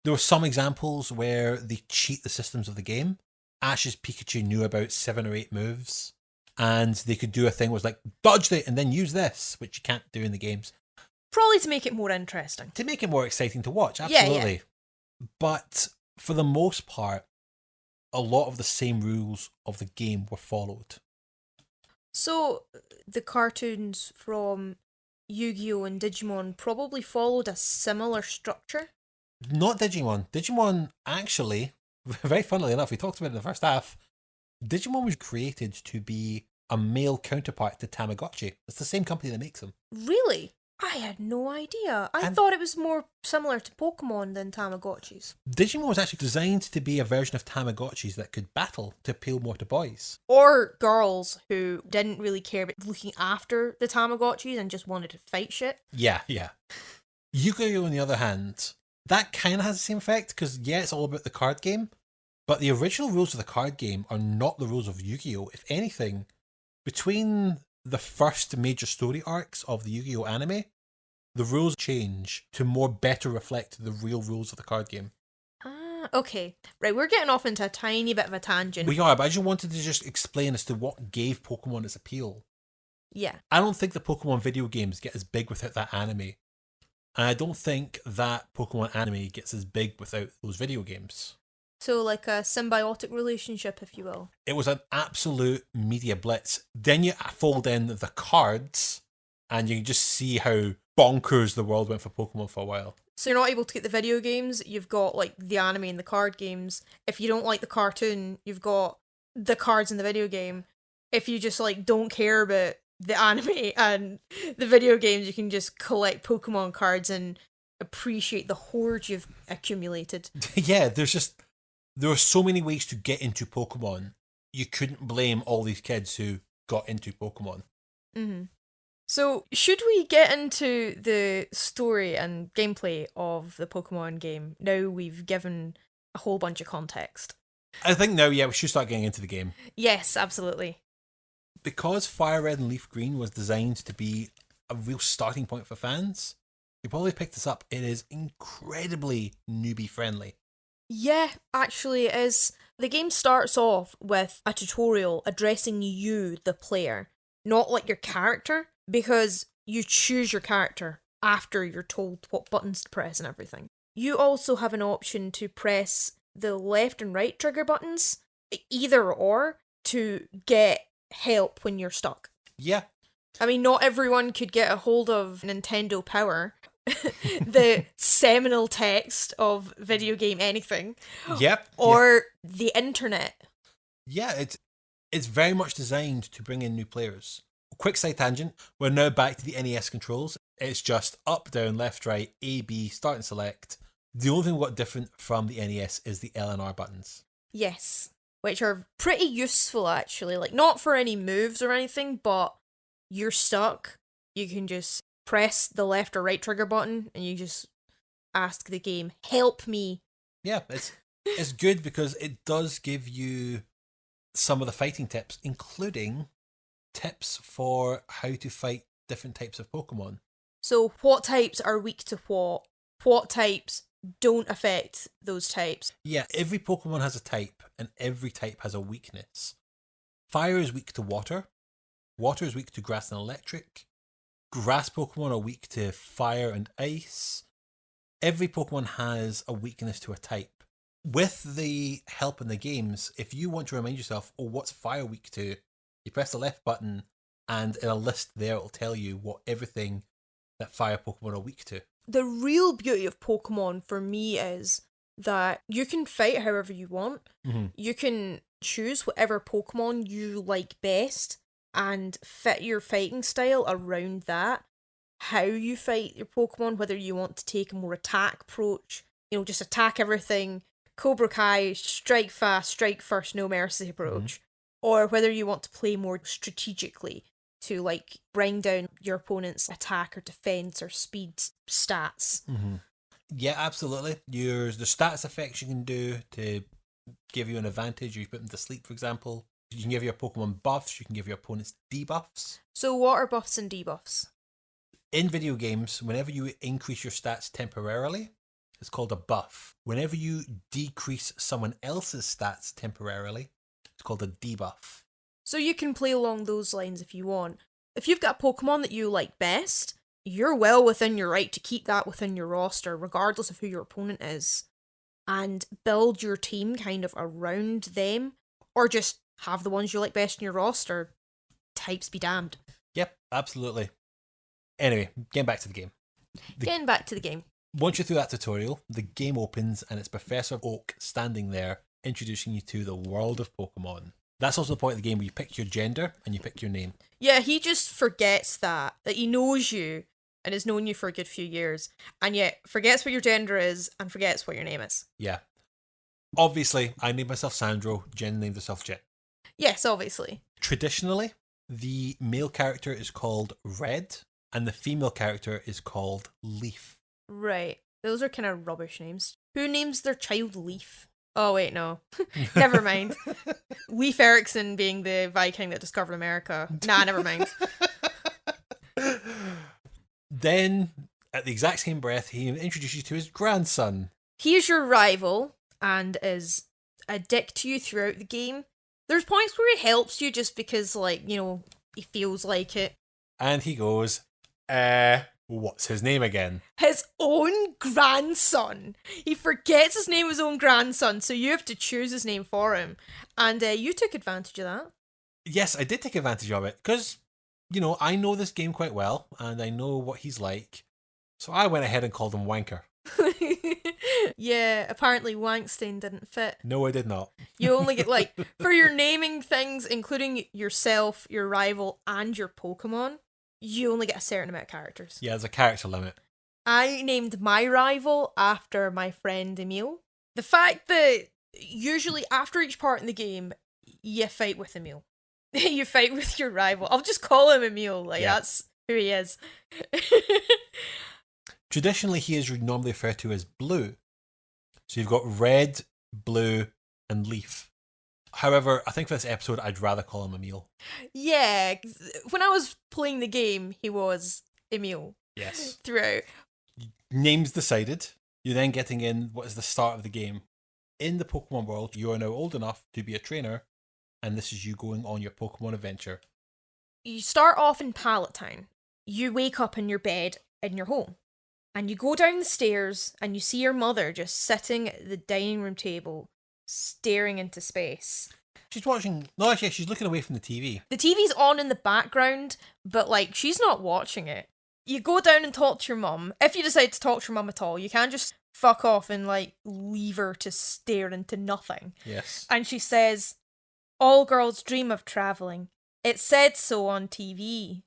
there were some examples where they cheat the systems of the game. Ash's Pikachu knew about 7 or 8 moves, and they could do a thing where it was like, dodge it and then use this, which you can't do in the games. Probably to make it more interesting. To make it more exciting to watch, absolutely. Yeah. But for the most part, a lot of the same rules of the game were followed. So, the cartoons from Yu-Gi-Oh! And Digimon probably followed a similar structure? Not Digimon. Digimon actually, very funnily enough, we talked about it in the first half, Digimon was created to be a male counterpart to Tamagotchi. It's the same company that makes them. Really? I had no idea. I thought it was more similar to Pokemon than Tamagotchis. Digimon was actually designed to be a version of Tamagotchis that could battle to appeal more to boys. Or girls who didn't really care about looking after the Tamagotchis and just wanted to fight shit. Yeah. Yu-Gi-Oh! On the other hand, that kind of has the same effect because, yeah, it's all about the card game, but the original rules of the card game are not the rules of Yu-Gi-Oh! If anything, between the first major story arcs of the Yu-Gi-Oh! Anime, the rules change to more better reflect the real rules of the card game. Okay. Right, we're getting off into a tiny bit of a tangent. We are, but I just wanted to just explain as to what gave Pokemon its appeal. Yeah. I don't think the Pokemon video games get as big without that anime. And I don't think that Pokemon anime gets as big without those video games. So like a symbiotic relationship, if you will. It was an absolute media blitz. Then you fold in the cards, and you can just see how bonkers the world went for Pokemon for a while. So you're not able to get the video games, you've got like the anime and the card games. If you don't like the cartoon, you've got the cards in the video game. If you just like don't care about the anime and the video games, you can just collect Pokemon cards and appreciate the hoard you've accumulated. Yeah, there are so many ways to get into Pokemon. You couldn't blame all these kids who got into Pokemon. Mm-hmm. So, should we get into the story and gameplay of the Pokemon game now we've given a whole bunch of context? I think now, yeah, we should start getting into the game. Yes, absolutely. Because FireRed and LeafGreen was designed to be a real starting point for fans, you probably picked this up. It is incredibly newbie friendly. Yeah, actually it is. The game starts off with a tutorial addressing you, the player, not like your character, because you choose your character after you're told what buttons to press and everything. You also have an option to press the left and right trigger buttons, either or, to get help when you're stuck. Yeah. I mean, not everyone could get a hold of Nintendo Power, the seminal text of video game anything. Yep. Or the internet. Yeah, it's very much designed to bring in new players. Quick side tangent, we're now back to the NES controls. It's just up, down, left, right, A, B, start and select. The only thing we've got different from the NES is the L and R buttons. Yes, which are pretty useful actually. Like, not for any moves or anything, but you're stuck. You can just press the left or right trigger button and you just ask the game, help me. Yeah, it's good because it does give you some of the fighting tips, including tips for how to fight different types of Pokemon. So what types are weak to what? What types don't affect those types? Yeah, every Pokemon has a type, and every type has a weakness. Fire is weak to water, Water is weak to grass and electric. Grass Pokemon are weak to fire and ice. Every Pokemon has a weakness to a type. With the help in the games, if you want to remind yourself, oh, what's fire weak to? You press the left button and in a list there it'll tell you what everything that fire Pokemon are weak to. The real beauty of Pokemon for me is that you can fight however you want. Mm-hmm. You can choose whatever Pokemon you like best and fit your fighting style around that. How you fight your Pokemon, whether you want to take a more attack approach, just attack everything, Cobra Kai, strike fast, strike first, no mercy approach, or whether you want to play more strategically to like bring down your opponent's attack or defense or speed stats. Mm-hmm. Yeah, absolutely. There's the stats effects you can do to give you an advantage. You put them to sleep, for example. You can give your Pokemon buffs. You can give your opponents debuffs. So what are buffs and debuffs? In video games, whenever you increase your stats temporarily, it's called a buff. Whenever you decrease someone else's stats temporarily, it's called a debuff. So you can play along those lines if you want. If you've got a Pokemon that you like best, you're well within your right to keep that within your roster, regardless of who your opponent is, and build your team kind of around them, or just have the ones you like best in your roster. Types be damned. Yep, absolutely. Anyway, getting back to the game. Getting back to the game. Once you're through that tutorial, the game opens and it's Professor Oak standing there, introducing you to the world of Pokemon. That's also the point of the game where you pick your gender and you pick your name. Yeah, he just forgets that he knows you and has known you for a good few years, and yet forgets what your gender is and forgets what your name is. Yeah. Obviously, I named myself Sandro, Jen named herself Jet. Yes, obviously. Traditionally, the male character is called Red and the female character is called Leaf. Right. Those are kind of rubbish names. Who names their child Leaf? Oh, wait, no. Never mind. Leif Erikson being the Viking that discovered America. Nah, never mind. Then, at the exact same breath, he introduces you to his grandson. He is your rival and is a dick to you throughout the game. There's points where he helps you just because, he feels like it. And he goes, what's his name again? His own grandson. He forgets his name of his own grandson, so you have to choose his name for him. And you took advantage of that. Yes, I did take advantage of it, because, I know this game quite well, and I know what he's like. So I went ahead and called him Wanker. Yeah, apparently Wankstein didn't fit. No, I did not. You only get, for your naming things, including yourself, your rival, and your Pokemon, you only get a certain amount of characters. Yeah, there's a character limit. I named my rival after my friend Emil. The fact that usually after each part in the game, you fight with Emil. You fight with your rival. I'll just call him Emil. That's who he is. Traditionally, he is normally referred to as Blue. So you've got Red, Blue, and Leaf. However, I think for this episode, I'd rather call him Emil. Yeah, when I was playing the game, he was Emil. Yes. Throughout. Names decided. You're then getting in what is the start of the game. In the Pokemon world, you are now old enough to be a trainer, and this is you going on your Pokemon adventure. You start off in Pallet Town. You wake up in your bed in your home. And you go down the stairs and you see your mother just sitting at the dining room table, staring into space. She's watching... No, actually, she's looking away from the TV. The TV's on in the background, but, she's not watching it. You go down and talk to your mum. If you decide to talk to your mum at all, you can't just fuck off and, leave her to stare into nothing. Yes. And she says, "All girls dream of travelling. It said so on TV."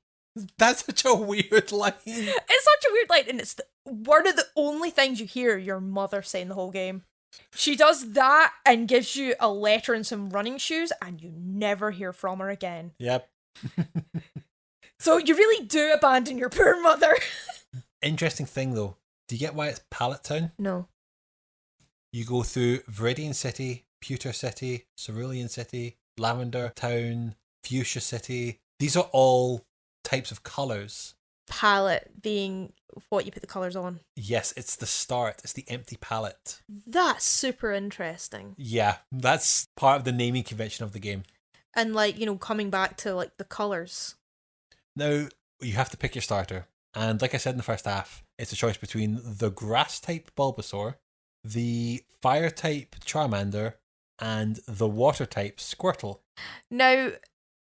That's such a weird line. It's such a weird line, and it's one of the only things you hear your mother saying the whole game. She does that and gives you a letter and some running shoes, and you never hear from her again. Yep. So you really do abandon your poor mother. Interesting thing, though. Do you get why it's Pallet Town? No. You go through Viridian City, Pewter City, Cerulean City, Lavender Town, Fuchsia City. These are all types of colours. Palette being what you put the colours on. Yes, it's the start. It's the empty palette. That's super interesting. Yeah, that's part of the naming convention of the game. And like, coming back to like the colours. Now, you have to pick your starter. And like I said in the first half, it's a choice between the grass-type Bulbasaur, the fire-type Charmander, and the water-type Squirtle. Now,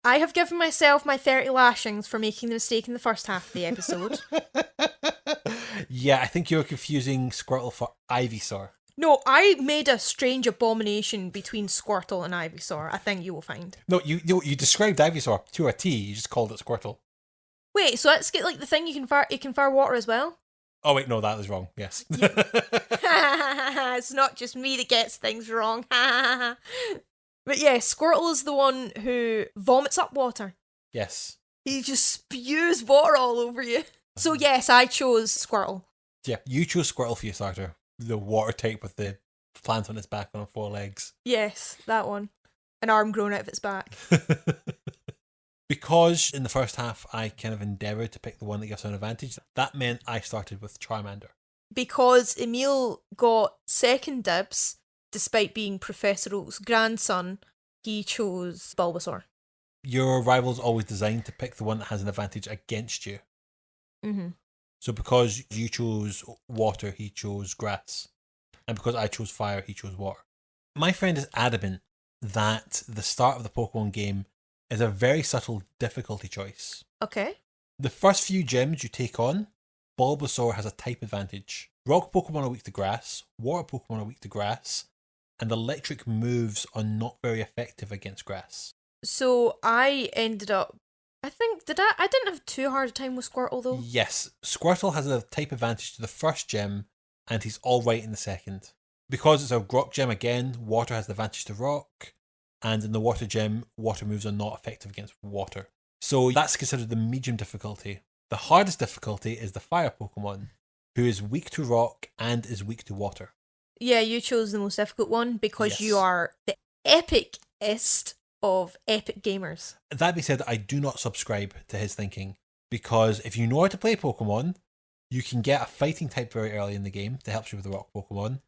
I have given myself my 30 lashings for making the mistake in the first half of the episode. Yeah, I think you're confusing Squirtle for Ivysaur. No, I made a strange abomination between Squirtle and Ivysaur, I think you will find. No, you described Ivysaur to a T, you just called it Squirtle. Wait, so let's get like the thing you can fire water as well? Oh wait, no, that was wrong, yes. It's not just me that gets things wrong. But yeah, Squirtle is the one who vomits up water. Yes. He just spews water all over you. So yes, I chose Squirtle. Yeah, you chose Squirtle for your starter. The water type with the plant on its back on 4 legs. Yes, that one. An arm grown out of its back. Because in the first half I kind of endeavoured to pick the one that gives an advantage, that meant I started with Charmander. Because Emil got second dibs, despite being Professor Oak's grandson, he chose Bulbasaur. Your rival's always designed to pick the one that has an advantage against you. Mm-hmm. So because you chose water, he chose grass. And because I chose fire, he chose water. My friend is adamant that the start of the Pokemon game is a very subtle difficulty choice. Okay. The first few gyms you take on, Bulbasaur has a type advantage. Rock Pokemon are weak to grass, water Pokemon are weak to grass, and electric moves are not very effective against grass. So I ended up, I didn't have too hard a time with Squirtle though. Yes, Squirtle has a type advantage to the first gym, and he's alright in the second. Because it's a rock gym again, water has the advantage to rock, and in the water gym, water moves are not effective against water. So that's considered the medium difficulty. The hardest difficulty is the fire Pokemon, who is weak to rock and is weak to water. Yeah, you chose the most difficult one because Yes. you are the epicest of epic gamers. That being said, I do not subscribe to his thinking, because if you know how to play Pokemon, you can get a fighting type very early in the game to help you with the rock Pokemon,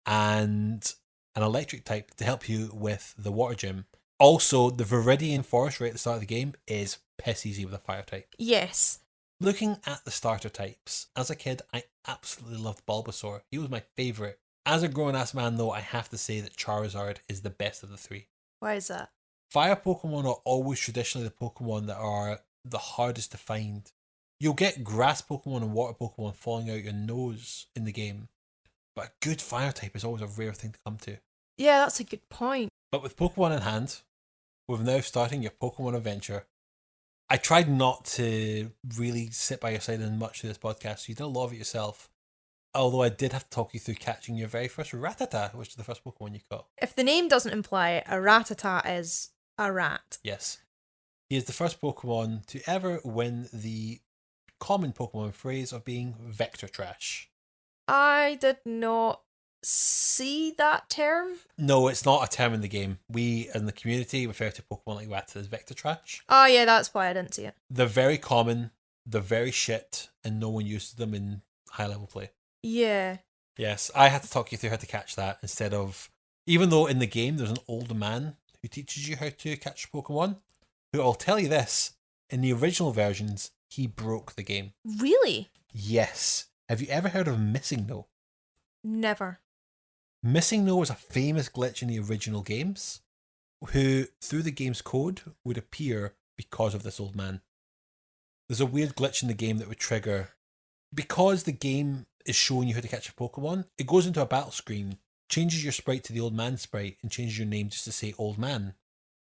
and an electric type to help you with the water gym. Also, the Viridian Forest right at the start of the game is piss easy with a fire type. Yes. Looking at the starter types, as a kid, I absolutely loved Bulbasaur. He was my favourite. As a grown-ass man, though, I have to say that Charizard is the best of the three. Why is that? Fire Pokemon are always traditionally the Pokemon that are the hardest to find. You'll get grass Pokemon and water Pokemon falling out your nose in the game, but a good fire type is always a rare thing to come to. Yeah, that's a good point. But with Pokemon in hand, with now starting your Pokemon adventure, I tried not to really sit by your side in much of this podcast, so you did a lot of it yourself. Although I did have to talk you through catching your very first Rattata, which is the first Pokemon you caught. If the name doesn't imply it, a Rattata is a rat. Yes. He is the first Pokemon to ever win the common Pokemon phrase of being vector trash. I did not see that term. No, it's not a term in the game. We, in the community, refer to Pokemon like Rattata as vector trash. Oh yeah, that's why I didn't see it. They're very common, they're very shit, and no one uses them in high-level play. Yeah. Yes, I had to talk you through how to catch that instead of... Even though in the game there's an older man who teaches you how to catch Pokemon, who, I'll tell you this, in the original versions, he broke the game. Really? Yes. Have you ever heard of Missing No? Never. Missing No is a famous glitch in the original games, who, through the game's code, would appear because of this old man. There's a weird glitch in the game that would trigger... Because the game is showing you how to catch a Pokemon, it goes into a battle screen, changes your sprite to the old man sprite, and changes your name just to say old man.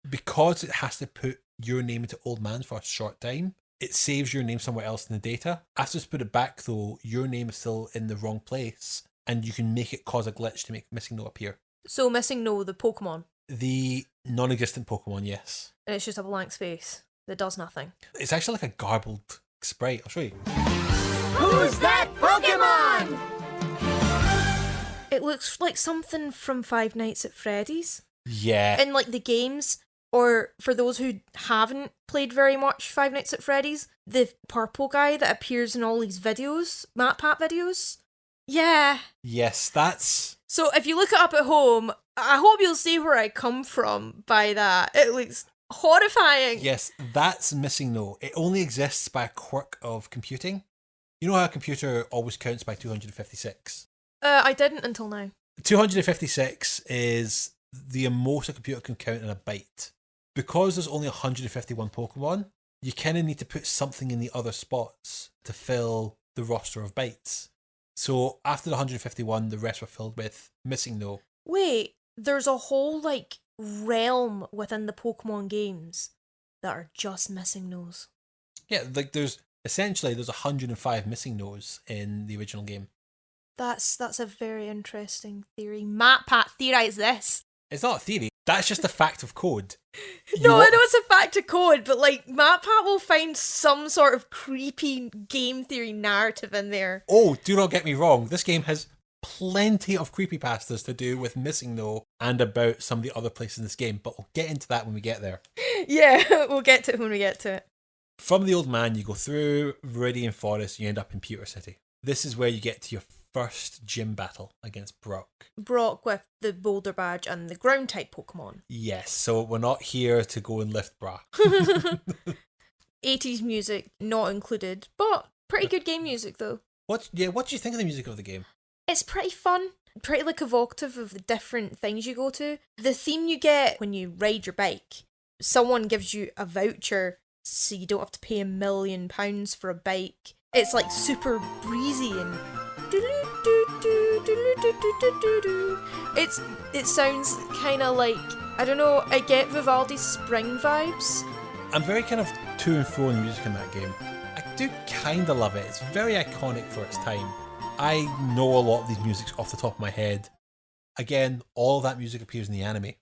Because it has to put your name into old man for a short time, it saves your name somewhere else in the data. After it's put it back though, your name is still in the wrong place, and you can make it cause a glitch to make Missing No appear. So Missing No, the Pokemon. The non-existent Pokemon, yes. And it's just a blank space that does nothing. It's actually like a garbled sprite. I'll show you. Who's that Pokemon? It looks like something from Five Nights at Freddy's. Yeah. In like the games, or for those who haven't played very much Five Nights at Freddy's, the purple guy that appears in all these videos, MatPat videos. Yeah. Yes, that's... So if you look it up at home, I hope you'll see where I come from by that. It looks horrifying. Yes, that's missing no. It only exists by a quirk of computing. You know how a computer always counts by 256? I didn't until now. 256 is the most a computer can count in a byte. Because there's only 151 Pokemon, you kind of need to put something in the other spots to fill the roster of bytes. So after the 151, the rest were filled with missing no. Wait, there's a whole, like, realm within the Pokemon games that are just missing no's. Yeah, like there's 105 missing no's in the original game. That's a very interesting theory. MatPat theorise this. It's not a theory, that's just a fact of code. No, I know it's a fact of code, but like MatPat will find some sort of creepy game theory narrative in there. Oh, do not get me wrong, this game has plenty of creepypastas to do with missing no and about some of the other places in this game, but we'll get into that when we get there. Yeah, we'll get to it when we get to it. From the Old Man, you go through Viridian Forest, you end up in Pewter City. This is where you get to your first gym battle against Brock. Brock with the Boulder Badge and the ground type Pokemon. Yes, so we're not here to go and lift bra. 80s music not included, but pretty good game music though. What do you think of the music of the game? It's pretty fun, pretty like evocative of the different things you go to. The theme you get when you ride your bike, someone gives you a voucher so you don't have to pay £1 million for a bike. It's like super breezy and it sounds kind of like, I don't know, I get Vivaldi's Spring vibes. I'm very kind of to and fro in the music in that game. I do kind of love it. It's very iconic for its time. I know a lot of these musics off the top of my head. Again, all of that music appears in the anime.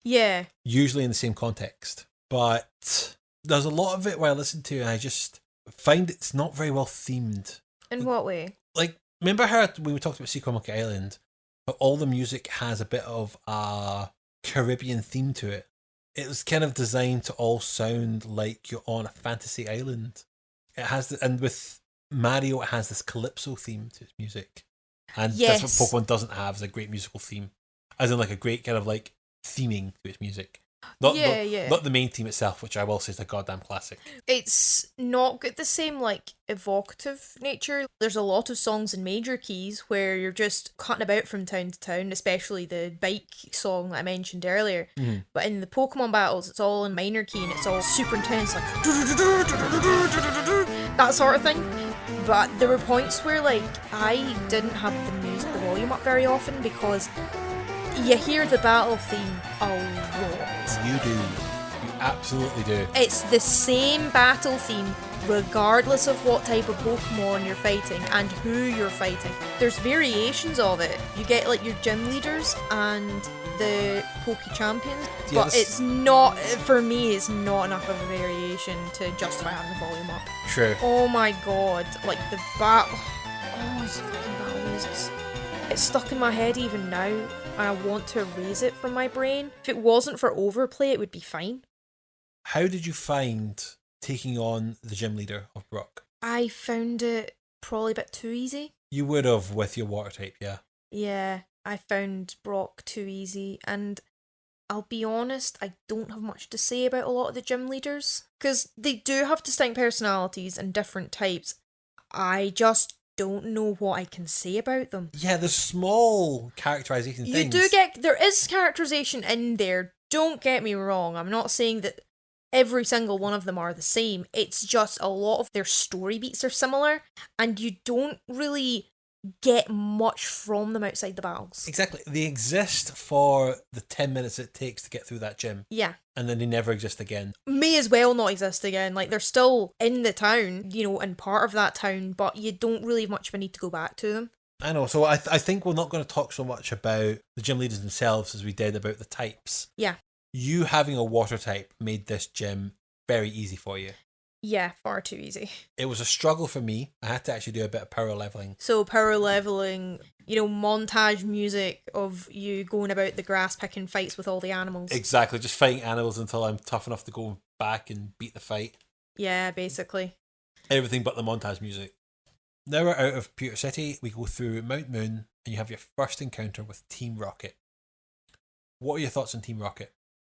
Yeah. Usually in the same context. But there's a lot of it where I listen to and I just find it's not very well themed. In what way? Like, remember how when we talked about Secret Monkey Island, but all the music has a bit of a Caribbean theme to it. It was kind of designed to all sound like you're on a fantasy island. It has, and with Mario, it has this calypso theme to its music. And yes. That's what Pokemon doesn't have, is a great musical theme. As in like a great kind of like theming to its music. Not the main theme itself, which I will say is a goddamn classic. It's not got the same like evocative nature. There's a lot of songs in major keys where you're just cutting about from town to town, especially the bike song that I mentioned earlier. Mm-hmm. But in the Pokemon battles, it's all in minor key and it's all super intense, like that sort of thing. But there were points where like I didn't have the volume up very often because you hear the battle theme a lot. You do. You absolutely do. It's the same battle theme regardless of what type of Pokemon you're fighting and who you're fighting. There's variations of it. You get like your gym leaders and the Poke Champions, yeah, but it's not, for me, it's not enough of a variation to justify having the volume up. True. Oh my god, like the battle. Oh, it's fucking battle music. It's stuck in my head even now, and I want to erase it from my brain. If it wasn't for overplay, it would be fine. How did you find taking on the gym leader of Brock? I found it probably a bit too easy. You would have with your water type, yeah. Yeah, I found Brock too easy, and I'll be honest, I don't have much to say about a lot of the gym leaders, because they do have distinct personalities and different types. I just don't know what I can say about them. Yeah, there's small characterization things. There is characterization in there, don't get me wrong. I'm not saying that every single one of them are the same. It's just a lot of their story beats are similar, and you don't really get much from them outside the battles. Exactly. They exist for the 10 minutes it takes to get through that gym. Yeah. And then they never exist again. May as well not exist again. Like, they're still in the town, and part of that town, but you don't really have much of a need to go back to them. I know. So I think we're not going to talk so much about the gym leaders themselves as we did about the types. Yeah. You having a water type made this gym very easy for you. Yeah, far too easy. It was a struggle for me. I had to actually do a bit of power leveling. So power leveling, montage music of you going about the grass picking fights with all the animals. Exactly, just fighting animals until I'm tough enough to go back and beat the fight. Yeah, basically. Everything but the montage music. Now we're out of Pewter City, we go through Mount Moon, and you have your first encounter with Team Rocket. What are your thoughts on Team Rocket?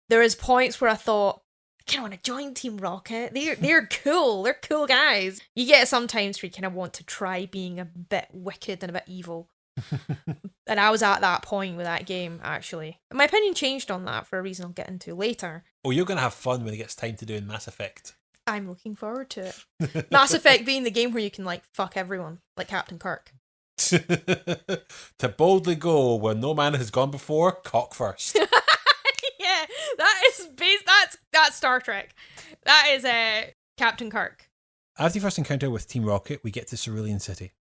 There is points where I thought, I kind of want to join Team Rocket. They're cool. They're cool guys. You get sometimes where you kind of want to try being a bit wicked and a bit evil. And I was at that point with that game, actually. My opinion changed on that for a reason I'll get into later. Oh, you're going to have fun when it gets time to do in Mass Effect. I'm looking forward to it. Mass Effect being the game where you can, like, fuck everyone, like Captain Kirk. To boldly go where no man has gone before, cock first. Yeah, that is that's Star Trek. That is Captain Kirk. After your first encounter with Team Rocket, we get to Cerulean City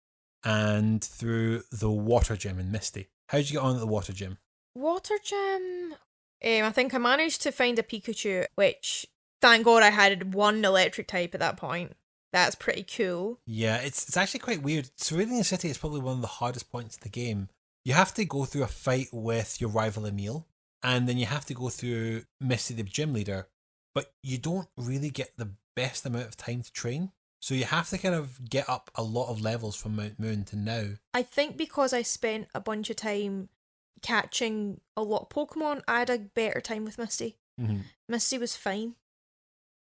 and through the water gym in Misty. How did you get on at the water gym? Water gym. I think I managed to find a Pikachu, which thank God I had one electric type at that point. That's pretty cool. Yeah, it's actually quite weird. Cerulean City is probably one of the hardest points in the game. You have to go through a fight with your rival Emil, and then you have to go through Misty, the gym leader, but you don't really get the best amount of time to train. So you have to kind of get up a lot of levels from Mount Moon to now. I think because I spent a bunch of time catching a lot of Pokemon, I had a better time with Misty. Mm-hmm. Misty was fine.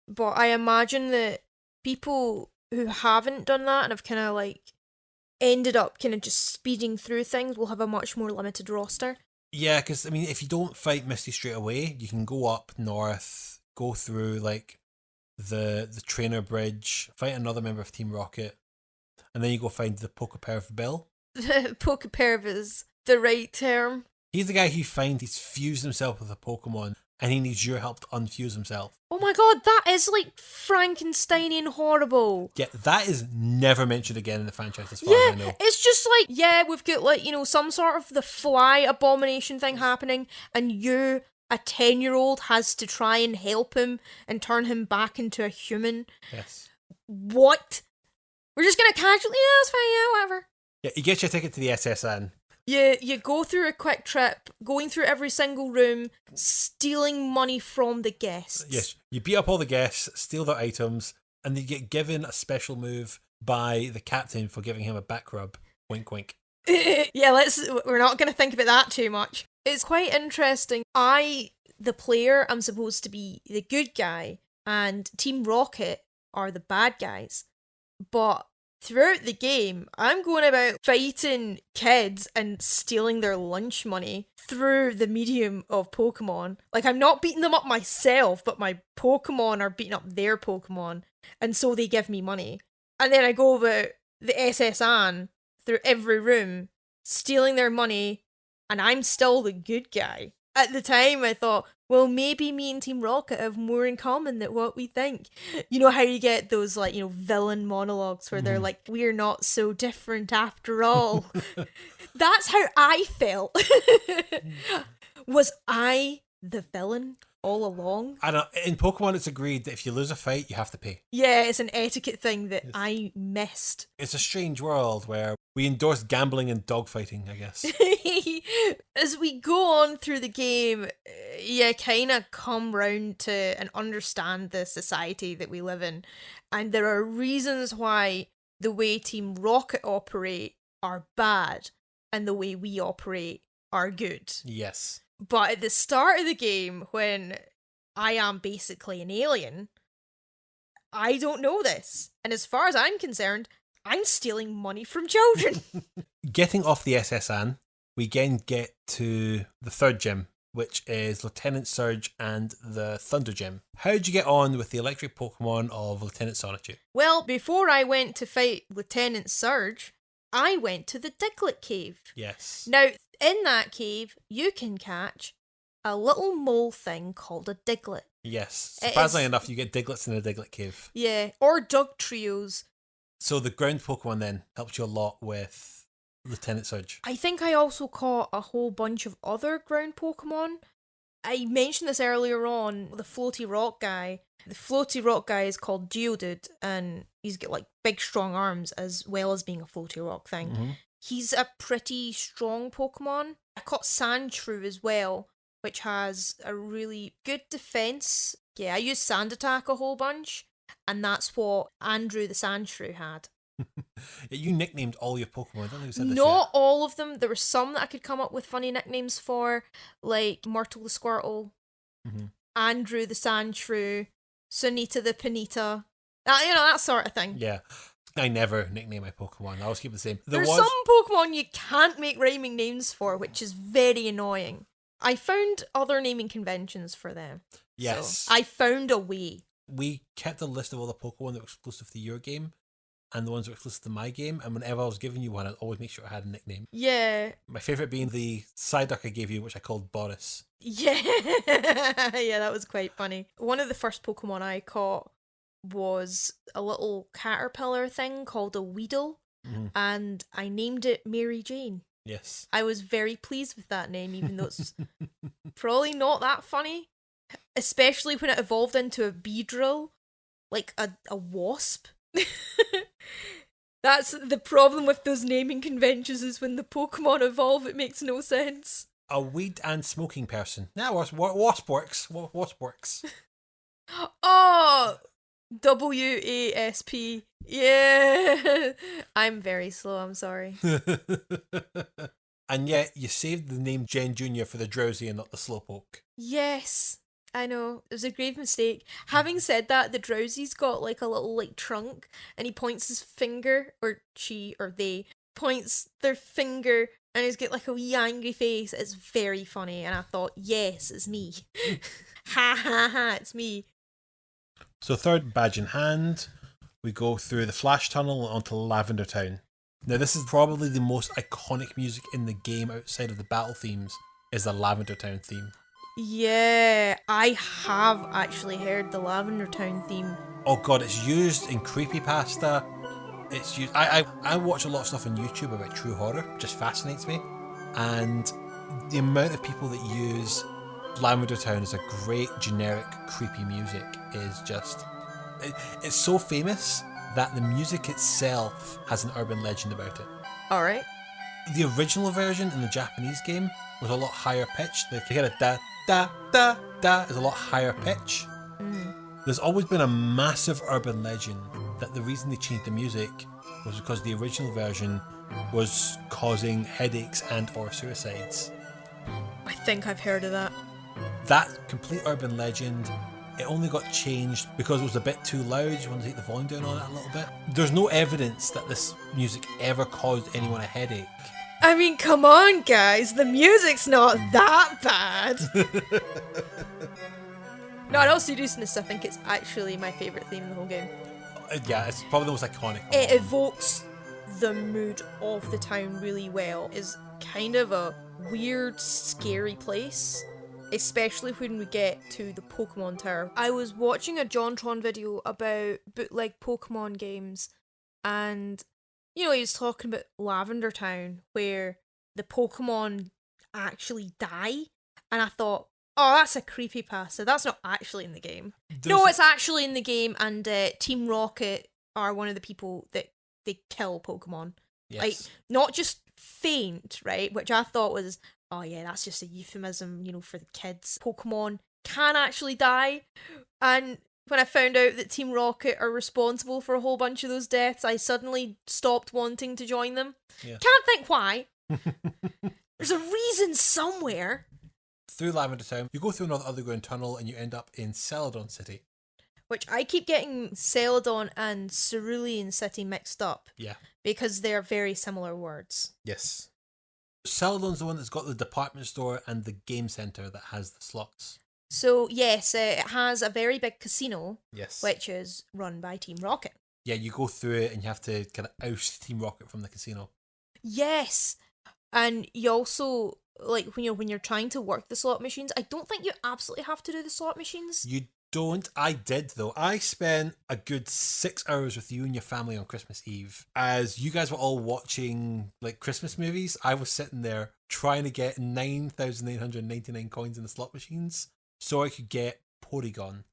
But I imagine that people who haven't done that and have kind of like ended up kind of just speeding through things will have a much more limited roster. Yeah, because I mean, if you don't fight Misty straight away, you can go up north, go through like the trainer bridge, fight another member of Team Rocket, and then you go find the Pokeperv Bill. Pokeperv is the right term. He's the guy who finds he's fused himself with a Pokemon and he needs your help to unfuse himself. Oh my god, that is like Frankensteinian horrible. Yeah, that is never mentioned again in the franchise as far as I know. It's just like, yeah, we've got like, you know, some sort of the fly abomination thing happening, and you, a 10-year-old, has to try and help him and turn him back into a human. Yes. What? We're just gonna casually, yeah, it's fine, yeah, whatever. Yeah, you get your ticket to the SSN. You go through a quick trip, going through every single room, stealing money from the guests. Yes, you beat up all the guests, steal their items, and you get given a special move by the captain for giving him a back rub. Wink, wink. Yeah, we're not going to think about that too much. It's quite interesting. The player, I'm supposed to be the good guy, and Team Rocket are the bad guys. But throughout the game, I'm going about fighting kids and stealing their lunch money through the medium of Pokemon. Like, I'm not beating them up myself, but my Pokemon are beating up their Pokemon, and so they give me money. And then I go about the SSN through every room, stealing their money, and I'm still the good guy. At the time, I thought, well, maybe me and Team Rocket have more in common than what we think. You know how you get those, like, you know, villain monologues where they're like, we're not so different after all. That's how I felt. Was I the villain all along? I don't. In Pokemon, it's agreed that if you lose a fight, you have to pay. Yeah, it's an etiquette thing that I missed. It's a strange world where we endorse gambling and dogfighting, I guess. As we go on through the game, you kind of come round to and understand the society that we live in. And there are reasons why the way Team Rocket operate are bad and the way we operate are good. Yes. But at the start of the game, when I am basically an alien, I don't know this. And as far as I'm concerned, I'm stealing money from children. Getting off the SSN, we again get to the third gym, which is Lieutenant Surge and the Thunder Gym. How did you get on with the electric Pokemon of Lieutenant Sonichu? Well, before I went to fight Lieutenant Surge, I went to the Diglett Cave. Yes. Now, in that cave, you can catch a little mole thing called a Diglett. Yes. It Surprisingly is- enough, you get Diglets in a Diglett Cave. Yeah, or Dug Trios. So the ground Pokemon then helped you a lot with Lieutenant Surge. I think I also caught a whole bunch of other ground Pokemon. I mentioned this earlier on, the floaty rock guy. The floaty rock guy is called Geodude, and he's got like big strong arms as well as being a floaty rock thing. Mm-hmm. He's a pretty strong Pokemon. I caught Sandshrew as well, which has a really good defense. Yeah, I used Sand Attack a whole bunch, and that's what Andrew the Sandshrew had. You nicknamed all your Pokemon. I don't think we said this Not yet. all of them. There were some that I could come up with funny nicknames for, like Myrtle the Squirtle, Andrew the Sandshrew, Sunita the Panita. That sort of thing. Yeah. I never nickname my Pokemon. I always keep it the same. There's some Pokemon you can't make rhyming names for, which is very annoying. I found other naming conventions for them. Yes. So I found a way. We kept a list of all the Pokemon that were exclusive to your game and the ones that were exclusive to my game, and whenever I was giving you one, I'd always make sure I had a nickname. Yeah. My favourite being the Psyduck I gave you, which I called Boris. Yeah. Yeah, that was quite funny. One of the first Pokemon I caught was a little caterpillar thing called a Weedle, and I named it Mary Jane. Yes. I was very pleased with that name, even though it's probably not that funny. Especially when it evolved into a Beedrill, like a wasp. That's the problem with those naming conventions, is when the Pokemon evolve, it makes no sense. A weed and smoking person. Yeah, wasp works. Wasp works. Oh, WASP. Yeah. I'm very slow, I'm sorry. And yet, you saved the name Gen Jr. for the Drowsy and not the Slowpoke. Yes, I know. It was a grave mistake. Having said that, the Drowsy's got like a little like trunk, and he points his finger, or she, or they, points their finger, and he's got like a wee angry face. It's very funny, and I thought, yes, it's me. Ha ha ha, it's me. So third badge in hand, we go through the Flash Tunnel onto Lavender Town. Now this is probably the most iconic music in the game outside of the battle themes, is the Lavender Town theme. Yeah, I have actually heard the Lavender Town theme. Oh god, it's used in Creepypasta. It's used. I watch a lot of stuff on YouTube about true horror, which just fascinates me. And the amount of people that use Lavender Town as a great generic creepy music is just... It's so famous that the music itself has an urban legend about it. Alright. The original version in the Japanese game was a lot higher pitched. They get a da da da da is a lot higher pitch. There's always been a massive urban legend that the reason they changed the music was because the original version was causing headaches and or suicides. I think I've heard of that. That complete urban legend, it only got changed because it was a bit too loud. You want to take the volume down on it a little bit. There's no evidence that this music ever caused anyone a headache. I mean, come on, guys. The music's not that bad. No, in all seriousness, I think it's actually my favourite theme in the whole game. Yeah, it's probably the most iconic. It evokes the mood of the town really well. It's kind of a weird, scary place, especially when we get to the Pokemon Tower. I was watching a JonTron video about bootleg Pokemon games, and he was talking about Lavender Town, where the Pokemon actually die, and I thought, oh, that's a creepypasta. That's not actually in the game. No, it's actually in the game, and Team Rocket are one of the people that they kill Pokemon. Yes. Like, not just faint, right? Which I thought was, oh yeah, that's just a euphemism, for the kids. Pokemon can actually die, and when I found out that Team Rocket are responsible for a whole bunch of those deaths, I suddenly stopped wanting to join them. Yeah. Can't think why. There's a reason somewhere. Through Lavender Town, you go through another underground tunnel and you end up in Celadon City. Which I keep getting Celadon and Cerulean City mixed up. Yeah. Because they're very similar words. Yes. Celadon's the one that's got the department store and the game centre that has the slots. So, yes, it has a very big casino. Yes. Which is run by Team Rocket. Yeah, you go through it and you have to kind of oust Team Rocket from the casino. Yes. And you also, like, when you're trying to work the slot machines, I don't think you absolutely have to do the slot machines. You don't. I did, though. I spent a good 6 hours with you and your family on Christmas Eve. As you guys were all watching, like, Christmas movies, I was sitting there trying to get 9,999 coins in the slot machines so I could get Porygon.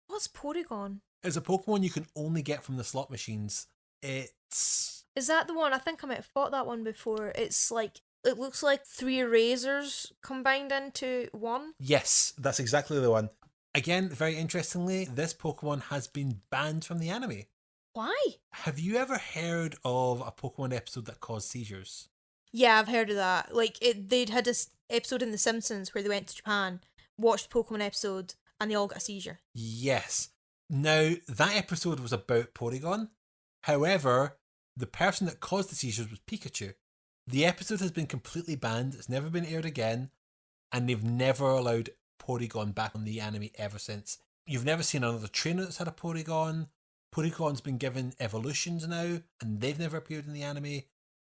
What's Porygon? It's a Pokemon you can only get from the slot machines. Is that the one? I think I might have fought that one before. It's like, it looks like 3 erasers combined into one. Yes, that's exactly the one. Again, very interestingly, this Pokemon has been banned from the anime. Why? Have you ever heard of a Pokemon episode that caused seizures? Yeah, I've heard of that. Like, they'd had this episode in The Simpsons where they went to Japan, watched the Pokemon episode, and they all got a seizure. Yes. Now, that episode was about Porygon. However, the person that caused the seizures was Pikachu. The episode has been completely banned. It's never been aired again. And they've never allowed Porygon back on the anime ever since. You've never seen another trainer that's had a Porygon. Porygon's been given evolutions now, and they've never appeared in the anime.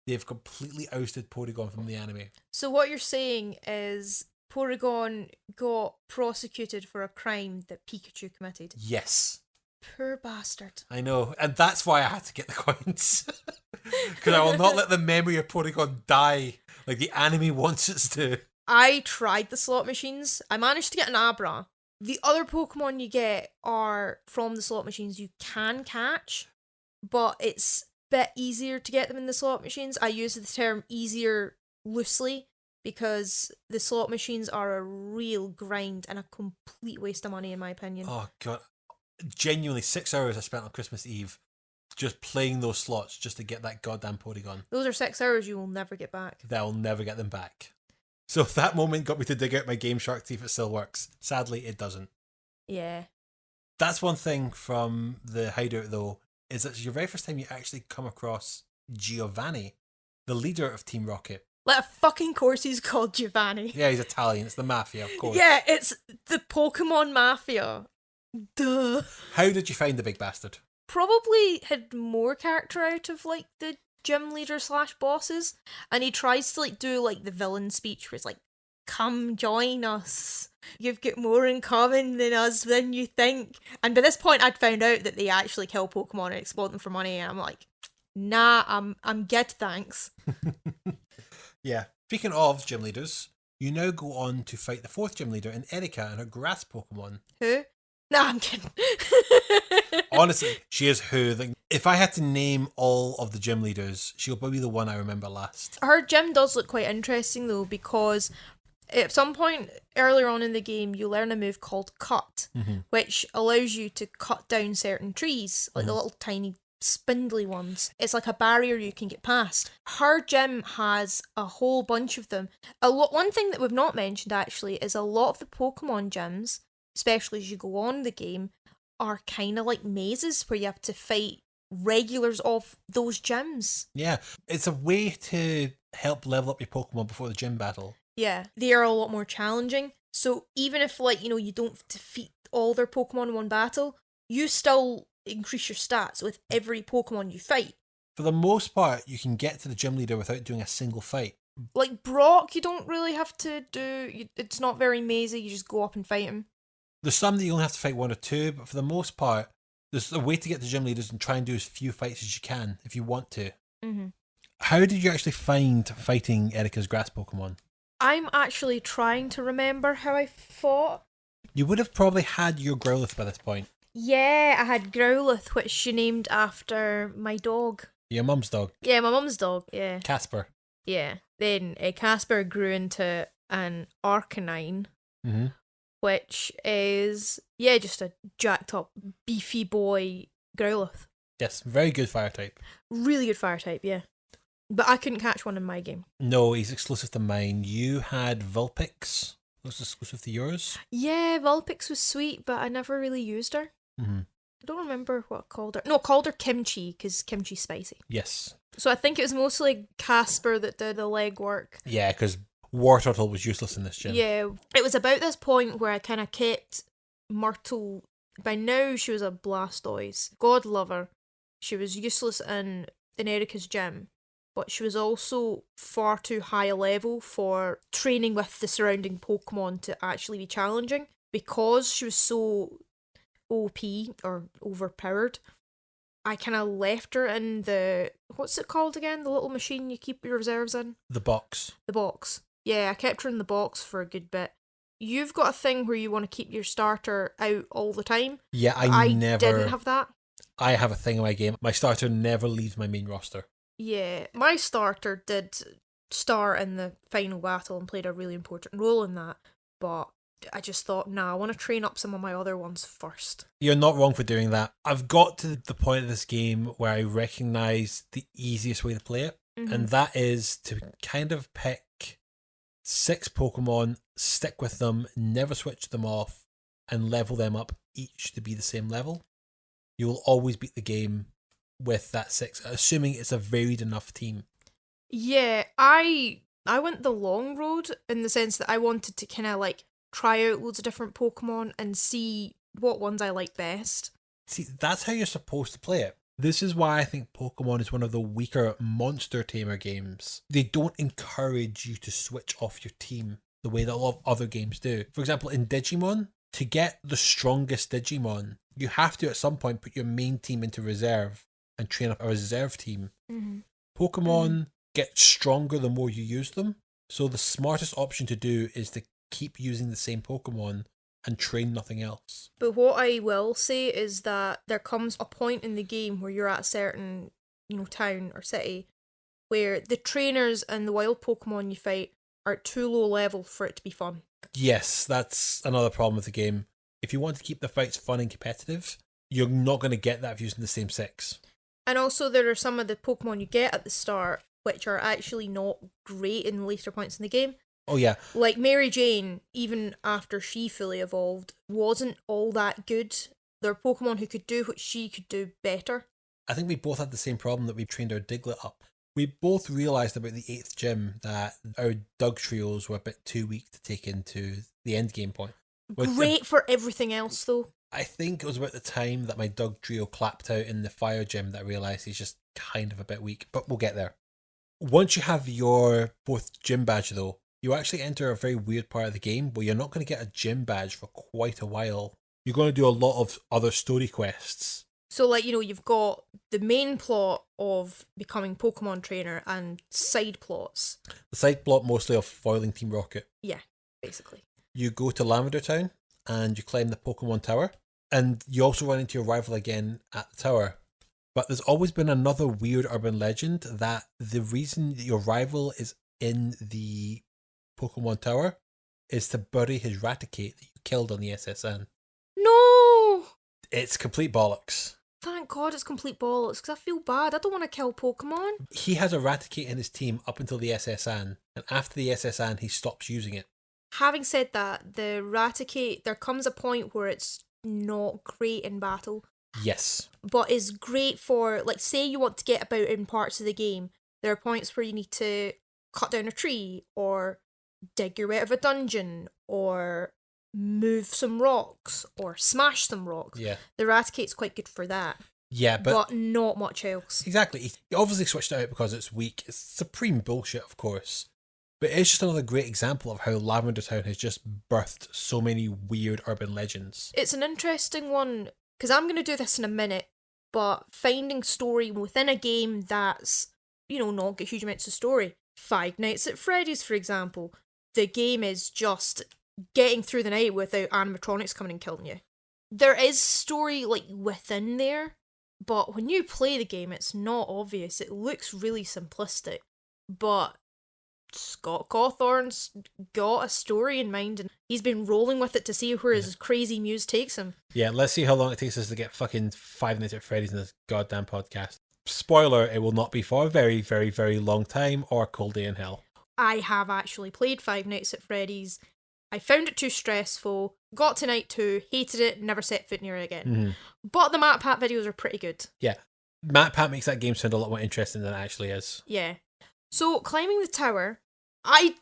They've completely ousted Porygon from the anime. So what you're saying is Porygon got prosecuted for a crime that Pikachu committed. Yes. Poor bastard. I know, and that's why I had to get the coins. Because I will not let the memory of Porygon die like the anime wants it to. I tried the slot machines. I managed to get an Abra. The other Pokemon you get are from the slot machines you can catch, but it's a bit easier to get them in the slot machines. I use the term easier loosely because the slot machines are a real grind and a complete waste of money in my opinion. Oh god. Genuinely 6 hours I spent on Christmas Eve just playing those slots just to get that goddamn Porygon. Those are 6 hours you will never get back. They'll never get them back. So that moment got me to dig out my Game Shark to see if it still works. Sadly, it doesn't. Yeah. That's one thing from the hideout though, is that it's your very first time you actually come across Giovanni, the leader of Team Rocket. Like, of fucking course he's called Giovanni. Yeah, he's Italian. It's the Mafia, of course. Yeah, it's the Pokemon Mafia. Duh. How did you find the big bastard? Probably had more character out of like the gym leader / bosses, and he tries to like do like the villain speech where it's like, come join us, you've got more in common than you think. And by this point I'd found out that they actually kill Pokemon and exploit them for money, and I'm like, nah, I'm good, thanks. Yeah. Speaking of gym leaders, you now go on to fight the 4th gym leader in Erika and her grass Pokemon. Who? Nah, I'm kidding. Honestly, she is who. Like, if I had to name all of the gym leaders, she'll probably be the one I remember last. Her gym does look quite interesting though, because at some point earlier on in the game you learn a move called Cut, which allows you to cut down certain trees, like the little tiny spindly ones. It's like a barrier you can get past. Her gym has a whole bunch of them. One thing that we've not mentioned actually is a lot of the Pokemon gyms, especially as you go on the game, are kind of like mazes where you have to fight regulars of those gyms. Yeah, it's a way to help level up your Pokemon before the gym battle. Yeah, they are a lot more challenging. So even if, like, you know, you don't defeat all their Pokemon in one battle, you still increase your stats with every Pokemon you fight. For the most part, you can get to the gym leader without doing a single fight. Like Brock, you don't really have to do... It's not very mazy, you just go up and fight him. There's some that you only have to fight 1 or 2, but for the most part, there's a way to get to gym leaders and try and do as few fights as you can, if you want to. Mm-hmm. How did you actually find fighting Erika's grass Pokemon? I'm actually trying to remember how I fought. You would have probably had your Growlithe by this point. Yeah, I had Growlithe, which she named after my dog. Your mum's dog. Yeah, my mum's dog, yeah. Casper. Yeah. Then Casper grew into an Arcanine, which is, yeah, just a jacked up, beefy boy Growlithe. Yes, very good fire type. Really good fire type, yeah. But I couldn't catch one in my game. No, he's exclusive to mine. You had Vulpix. Was exclusive to yours? Yeah, Vulpix was sweet, but I never really used her. Mm-hmm. I don't remember what I called her. No, I called her Kimchi, because Kimchi's spicy. Yes. So I think it was mostly Casper that did the legwork. Yeah, because Wartortle was useless in this gym. Yeah, it was about this point where I kind of kept Myrtle. By now, she was a Blastoise. God love her. She was useless in Erika's gym, but she was also far too high a level for training with the surrounding Pokemon to actually be challenging. Because she was so OP, or overpowered, I kind of left her in the... What's it called again? The little machine you keep your reserves in? The box. The box. Yeah, I kept her in the box for a good bit. You've got a thing where you want to keep your starter out all the time. Yeah, I never... didn't have that. I have a thing in my game. My starter never leaves my main roster. Yeah, my starter did start in the final battle and played a really important role in that, but I just thought, nah, I want to train up some of my other ones first. You're not wrong for doing that. I've got to the point of this game where I recognise the easiest way to play it, and that is to kind of pick 6 Pokemon, stick with them, never switch them off, and level them up each to be the same level. You will always beat the game with that 6, assuming it's a varied enough team. Yeah, I went the long road in the sense that I wanted to kind of like try out loads of different Pokemon and see what ones I like best. See, that's how you're supposed to play it. This is why I think Pokemon is one of the weaker monster tamer games. They don't encourage you to switch off your team the way that a lot of other games do. For example, in Digimon, to get the strongest Digimon, you have to at some point put your main team into reserve and train up a reserve team. Pokemon get stronger the more you use them. So the smartest option to do is to keep using the same Pokemon and train nothing else. But what I will say is that there comes a point in the game where you're at a certain, town or city where the trainers and the wild Pokemon you fight are too low level for it to be fun. Yes, that's another problem with the game. If you want to keep the fights fun and competitive, you're not going to get that if using the same 6. And also there are some of the Pokemon you get at the start which are actually not great in later points in the game. Oh yeah. Like Mary Jane, even after she fully evolved, wasn't all that good. There are Pokemon who could do what she could do better. I think we both had the same problem that we trained our Diglett up. We both realised about the 8th gym that our Doug trios were a bit too weak to take into the end game point. Great for everything else though. I think it was about the time that my Doug trio clapped out in the fire gym that I realised he's just kind of a bit weak, but we'll get there. Once you have your 4th gym badge though, you actually enter a very weird part of the game where you're not going to get a gym badge for quite a while. You're going to do a lot of other story quests. So, you've got the main plot of becoming Pokemon trainer and side plots. The side plot mostly of foiling Team Rocket. Yeah, basically. You go to Lavender Town and you climb the Pokemon Tower, and you also run into your rival again at the tower. But there's always been another weird urban legend that the reason that your rival is in the Pokemon Tower is to bury his Raticate that you killed on the SSN. No! It's complete bollocks. Thank God it's complete bollocks, because I feel bad. I don't want to kill Pokemon. He has a Raticate in his team up until the SSN, and after the SSN he stops using it. Having said that, the Raticate, there comes a point where it's not great in battle. Yes. But is great for, say you want to get about in parts of the game. There are points where you need to cut down a tree, or dig your way out of a dungeon, or move some rocks, or smash some rocks. Yeah. The Raticate's quite good for that. Yeah, but not much else. Exactly. He obviously switched it out because it's weak. It's supreme bullshit, of course. But it's just another great example of how Lavender Town has just birthed so many weird urban legends. It's an interesting one, because I'm going to do this in a minute, but finding story within a game that's, not got huge amounts of story. Five Nights at Freddy's, for example. The game is just getting through the night without animatronics coming and killing you. There is story, within there, but when you play the game, it's not obvious. It looks really simplistic, but Scott Cawthorn's got a story in mind, and he's been rolling with it to see where his crazy muse takes him. Yeah, let's see how long it takes us to get fucking Five Nights at Freddy's in this goddamn podcast. Spoiler, it will not be for a very, very, very long time or a cold day in hell. I have actually played Five Nights at Freddy's. I found it too stressful, got to night 2, hated it, never set foot near it again. Mm-hmm. But the Matt Pat videos are pretty good. Yeah, Matt Pat makes that game sound a lot more interesting than it actually is. Yeah. So, climbing the tower,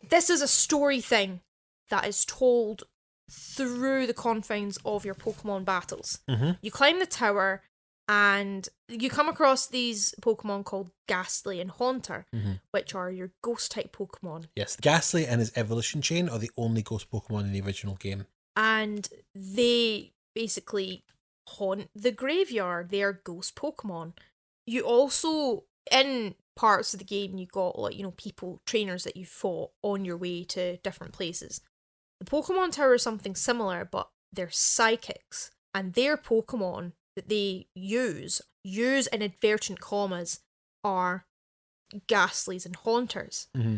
this is a story thing that is told through the confines of your Pokemon battles. Mm-hmm. You climb the tower, and you come across these Pokemon called Ghastly and Haunter, which are your ghost-type Pokemon. Yes, Ghastly and his evolution chain are the only ghost Pokemon in the original game. And they basically haunt the graveyard. They are ghost Pokemon. You also, in parts of the game, you got, people, trainers that you fought on your way to different places. The Pokemon Tower is something similar, but they're psychics, and their Pokemon that they use in advertent commas, are Ghastlies and Haunters. Mm-hmm.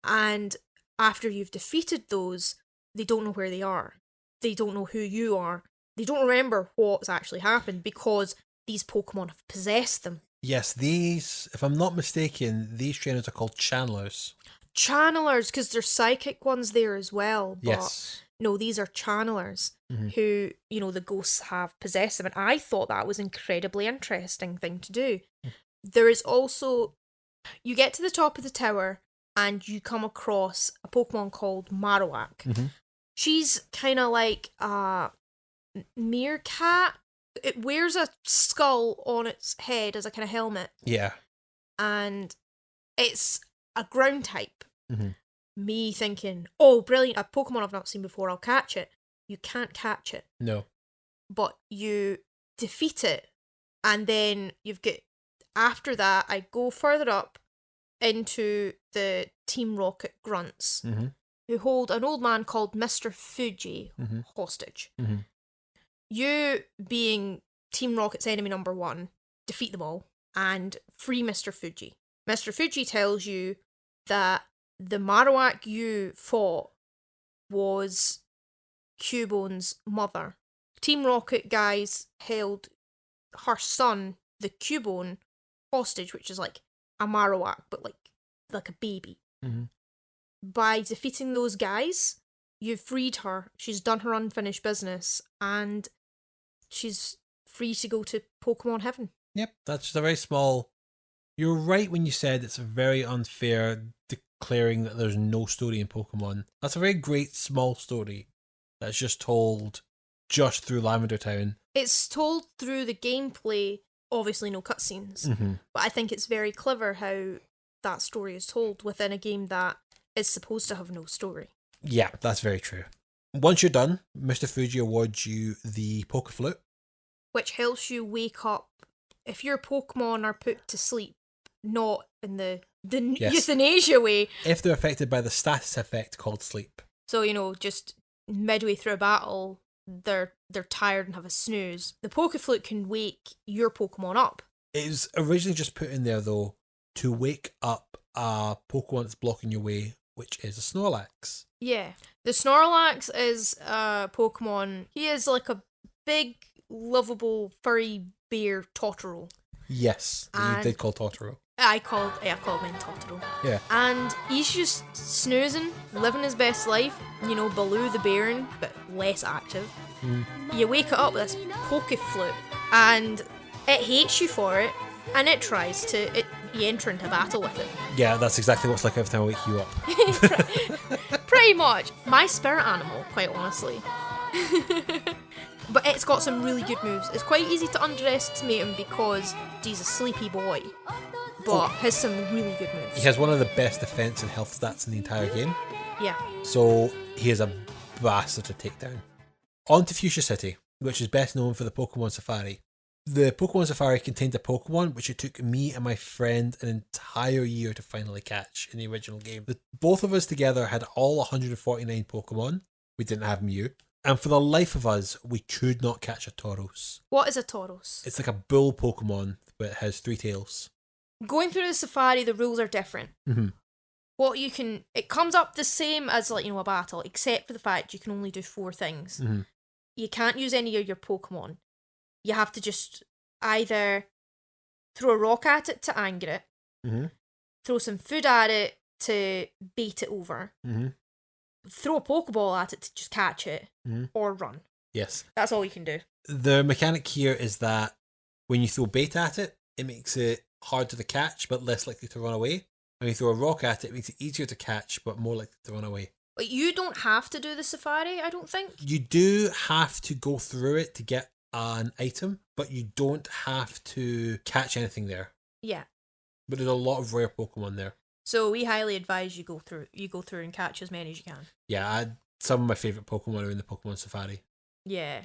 And after you've defeated those, they don't know where they are. they don't know who you are. They don't remember what's actually happened because these Pokemon have possessed them. Yes, these, if I'm not mistaken, these trainers are called channelers. Channelers, because there's psychic ones there as well. But Yes. no, these are channelers who, the ghosts have possessed them. And I thought that was an incredibly interesting thing to do. There is also, you get to the top of the tower and you come across a Pokemon called Marowak. She's kind of like a meerkat. It wears a skull on its head as a kind of helmet. Yeah. And it's a ground type. Me thinking, oh, brilliant, a Pokemon I've not seen before, I'll catch it. You can't catch it. No. But you defeat it. And then you've got, after that, I go further up into the Team Rocket grunts, who hold an old man called Mr. Fuji hostage. You, being Team Rocket's enemy number 1, defeat them all and free Mr. Fuji. Mr. Fuji tells you that the Marowak you fought was Cubone's mother. Team Rocket guys held her son, the Cubone, hostage, which is like a Marowak, but like a baby. By defeating those guys, you've freed her. She's done her unfinished business, and she's free to go to Pokemon Heaven. Yep, that's just a very small... You're right when you said it's very unfair declaring that there's no story in Pokemon. That's a very great small story that's just told just through Lavender Town. It's told through the gameplay, obviously no cutscenes, but I think it's very clever how that story is told within a game that is supposed to have no story. Yeah, that's very true. Once you're done, Mr. Fuji awards you the Pokeflute, which helps you wake up if your Pokemon are put to sleep, not in the euthanasia way. If they're affected by the status effect called sleep. So, just midway through a battle, they're tired and have a snooze. The Pokeflute can wake your Pokemon up. It was originally just put in there, though, to wake up a Pokemon that's blocking your way, which is a Snorlax. Yeah. The Snorlax is a Pokemon. He is like a big, lovable, furry bear Totoro. Yes, you did call Totoro. I called mine Totoro. Yeah. And he's just snoozing, living his best life, below the Baron, but less active. You wake it up with this Pokeflute, and it hates you for it, and it tries to, you enter into battle with it. Yeah, that's exactly what it's like every time I wake you up. Pretty much. My spirit animal, quite honestly. But it's got some really good moves. It's quite easy to underestimate him because he's a sleepy boy, but has some really good moves. He has one of the best defense and health stats in the entire game. Yeah. So he is a bastard to take down. On to Fuchsia City, which is best known for the Pokemon Safari. The Pokemon Safari contained a Pokemon which it took me and my friend an entire year to finally catch in the original game. Both of us together had all 149 Pokemon. We didn't have Mew. And for the life of us, we could not catch a Tauros. What is a Tauros? It's like a bull Pokemon, but it has 3 tails. Going through the Safari, the rules are different. It comes up the same as a battle, except for the fact you can only do 4 things. You can't use any of your Pokemon. You have to just either throw a rock at it to anger it, throw some food at it to bait it over, throw a Pokeball at it to just catch it, or run. Yes. That's all you can do. The mechanic here is that when you throw bait at it, it makes it harder to catch, but less likely to run away. When you throw a rock at it, it makes it easier to catch, but more likely to run away. But you don't have to do the Safari, I don't think. You do have to go through it to get an item, but you don't have to catch anything there. Yeah. But there's a lot of rare Pokemon there. So we highly advise you go through and catch as many as you can. Yeah, some of my favourite Pokemon are in the Pokemon Safari. Yeah.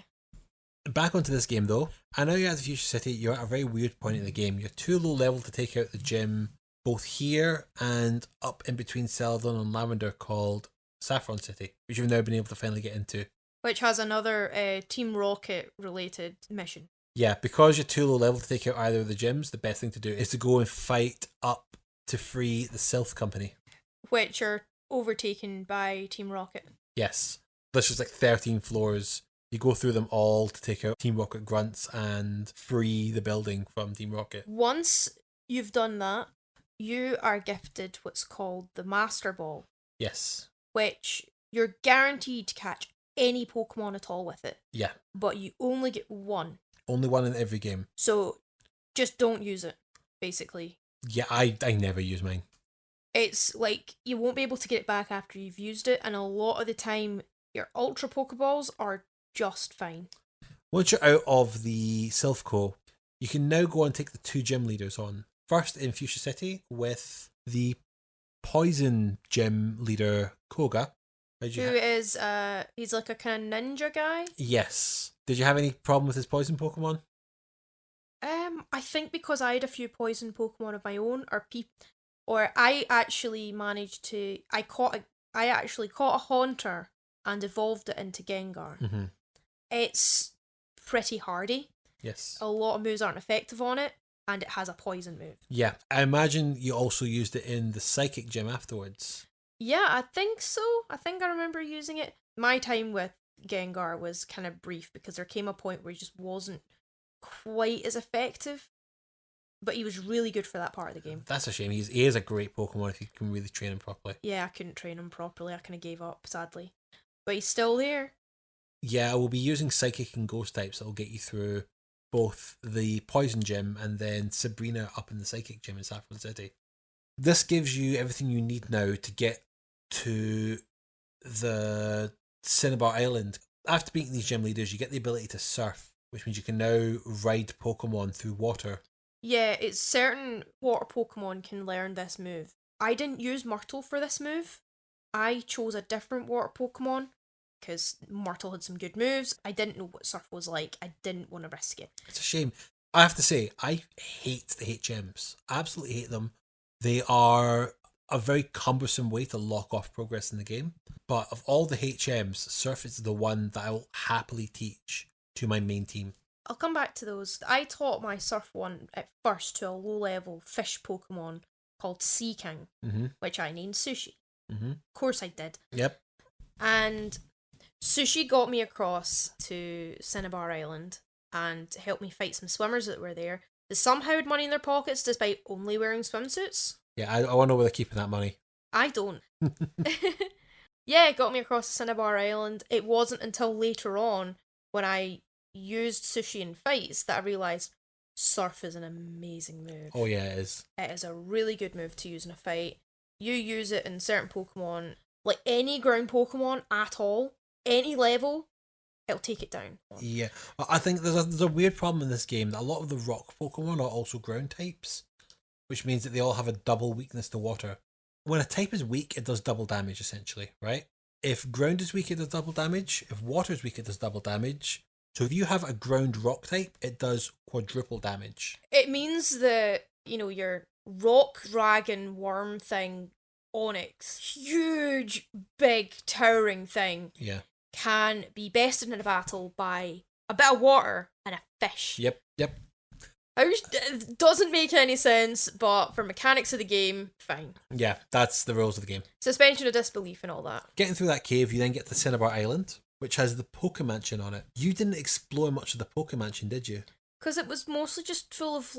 Back onto this game though. I know you're at the Fuchsia City, you're at a very weird point in the game. You're too low level to take out the gym, both here and up in between Celadon and Lavender, called Saffron City, which you've now been able to finally get into. Which has another Team Rocket related mission. Yeah, because you're too low level to take out either of the gyms, the best thing to do is to go and fight up to free the Sylph Company. Which are overtaken by Team Rocket. Yes. There's just like 13 floors. You go through them all to take out Team Rocket grunts and free the building from Team Rocket. Once you've done that, you are gifted what's called the Master Ball, Yes. which you're guaranteed to catch any Pokemon at all with it. Yeah. But you only get one. Only one in every game. So just don't use it, basically. Yeah, I never use mine. It's like you won't be able to get it back after you've used it, and a lot of the time your Ultra Pokeballs are just fine. Once you're out of the Silphco, you can now go and take the 2 gym leaders on. First in Fuchsia City with the Poison Gym leader Koga. Is he's like a kind of ninja guy. Yes. Did you have any problem with his poison Pokemon? I think because I had a few poison Pokemon of my own, or I actually managed to I actually caught a Haunter and evolved it into Gengar. Mm-hmm. It's pretty hardy. Yes. A lot of moves aren't effective on it, and it has a poison move. Yeah. I imagine you also used it in the Psychic Gym afterwards. Yeah, I think so. I think I remember using it. My time with Gengar was kind of brief because there came a point where he just wasn't quite as effective. But he was really good for that part of the game. That's a shame. He is a great Pokemon if you can really train him properly. Yeah, I couldn't train him properly. I kind of gave up, sadly. But he's still there. Yeah, I will be using Psychic and Ghost types that will get you through both the Poison Gym and then Sabrina up in the Psychic Gym in Saffron City. This gives you everything you need now to get to the Cinnabar Island. After beating these gym leaders, you get the ability to surf, which means you can now ride Pokemon through water. Yeah, it's certain water Pokemon can learn this move. I didn't use Myrtle for this move. I chose a different water Pokemon because Myrtle had some good moves. I didn't know what surf was like. I didn't want to risk it. It's a shame. I have to say, I hate the HMs. I absolutely hate them. They are a very cumbersome way to lock off progress in the game. But of all the HMs, Surf is the one that I will happily teach to my main team. I'll come back to those. I taught my Surf one at first to a low-level fish Pokemon called Sea King, which I named Sushi. Of course I did. Yep. And Sushi got me across to Cinnabar Island and helped me fight some swimmers that were there. They somehow had money in their pockets despite only wearing swimsuits. Yeah, I want to know where they're keeping that money. I don't. Yeah, it got me across to Cinnabar Island. It wasn't until later on when I used Sushi in fights that I realised Surf is an amazing move. Oh yeah, it is. It is a really good move to use in a fight. You use it in certain Pokemon, like any ground Pokemon at all, any level, it'll take it down. Yeah, I think there's a weird problem in this game that a lot of the rock Pokemon are also ground types, which means that they all have a double weakness to water. When a type is weak, it does double damage, essentially, right? If ground is weak, it does double damage. If water is weak, it does double damage. So if you have a ground rock type, it does quadruple damage. It means that, your rock dragon worm thing, Onyx, huge, big, towering thing, can be bested in a battle by a bit of water and a fish. Yep. It doesn't make any sense, but for mechanics of the game, fine. Yeah, that's the rules of the game. Suspension of disbelief and all that. Getting through that cave, you then get to Cinnabar Island, which has the Pokemansion on it. You didn't explore much of the Pokemansion, did you? Because it was mostly just full of,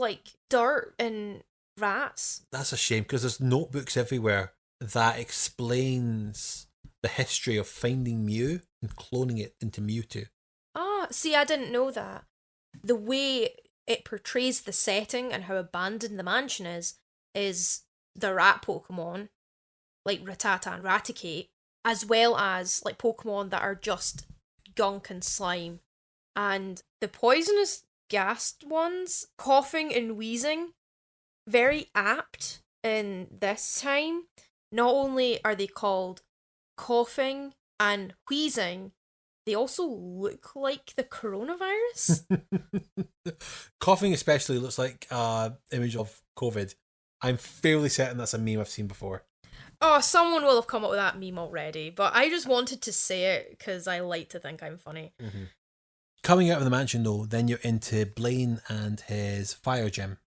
dirt and rats. That's a shame, because there's notebooks everywhere that explains the history of finding Mew and cloning it into Mewtwo. Ah, see, I didn't know that. The way it portrays the setting and how abandoned the mansion is the rat Pokemon, like Rattata and Raticate, as well as Pokemon that are just gunk and slime. And the poisonous gassed ones, coughing and wheezing, very apt in this time. Not only are they called coughing and wheezing, they also look like the coronavirus. Coughing especially looks like an image of COVID. I'm fairly certain that's a meme I've seen before. Oh, someone will have come up with that meme already, but I just wanted to say it because I like to think I'm funny. Mm-hmm. Coming out of the mansion though, then you're into Blaine and his fire gym.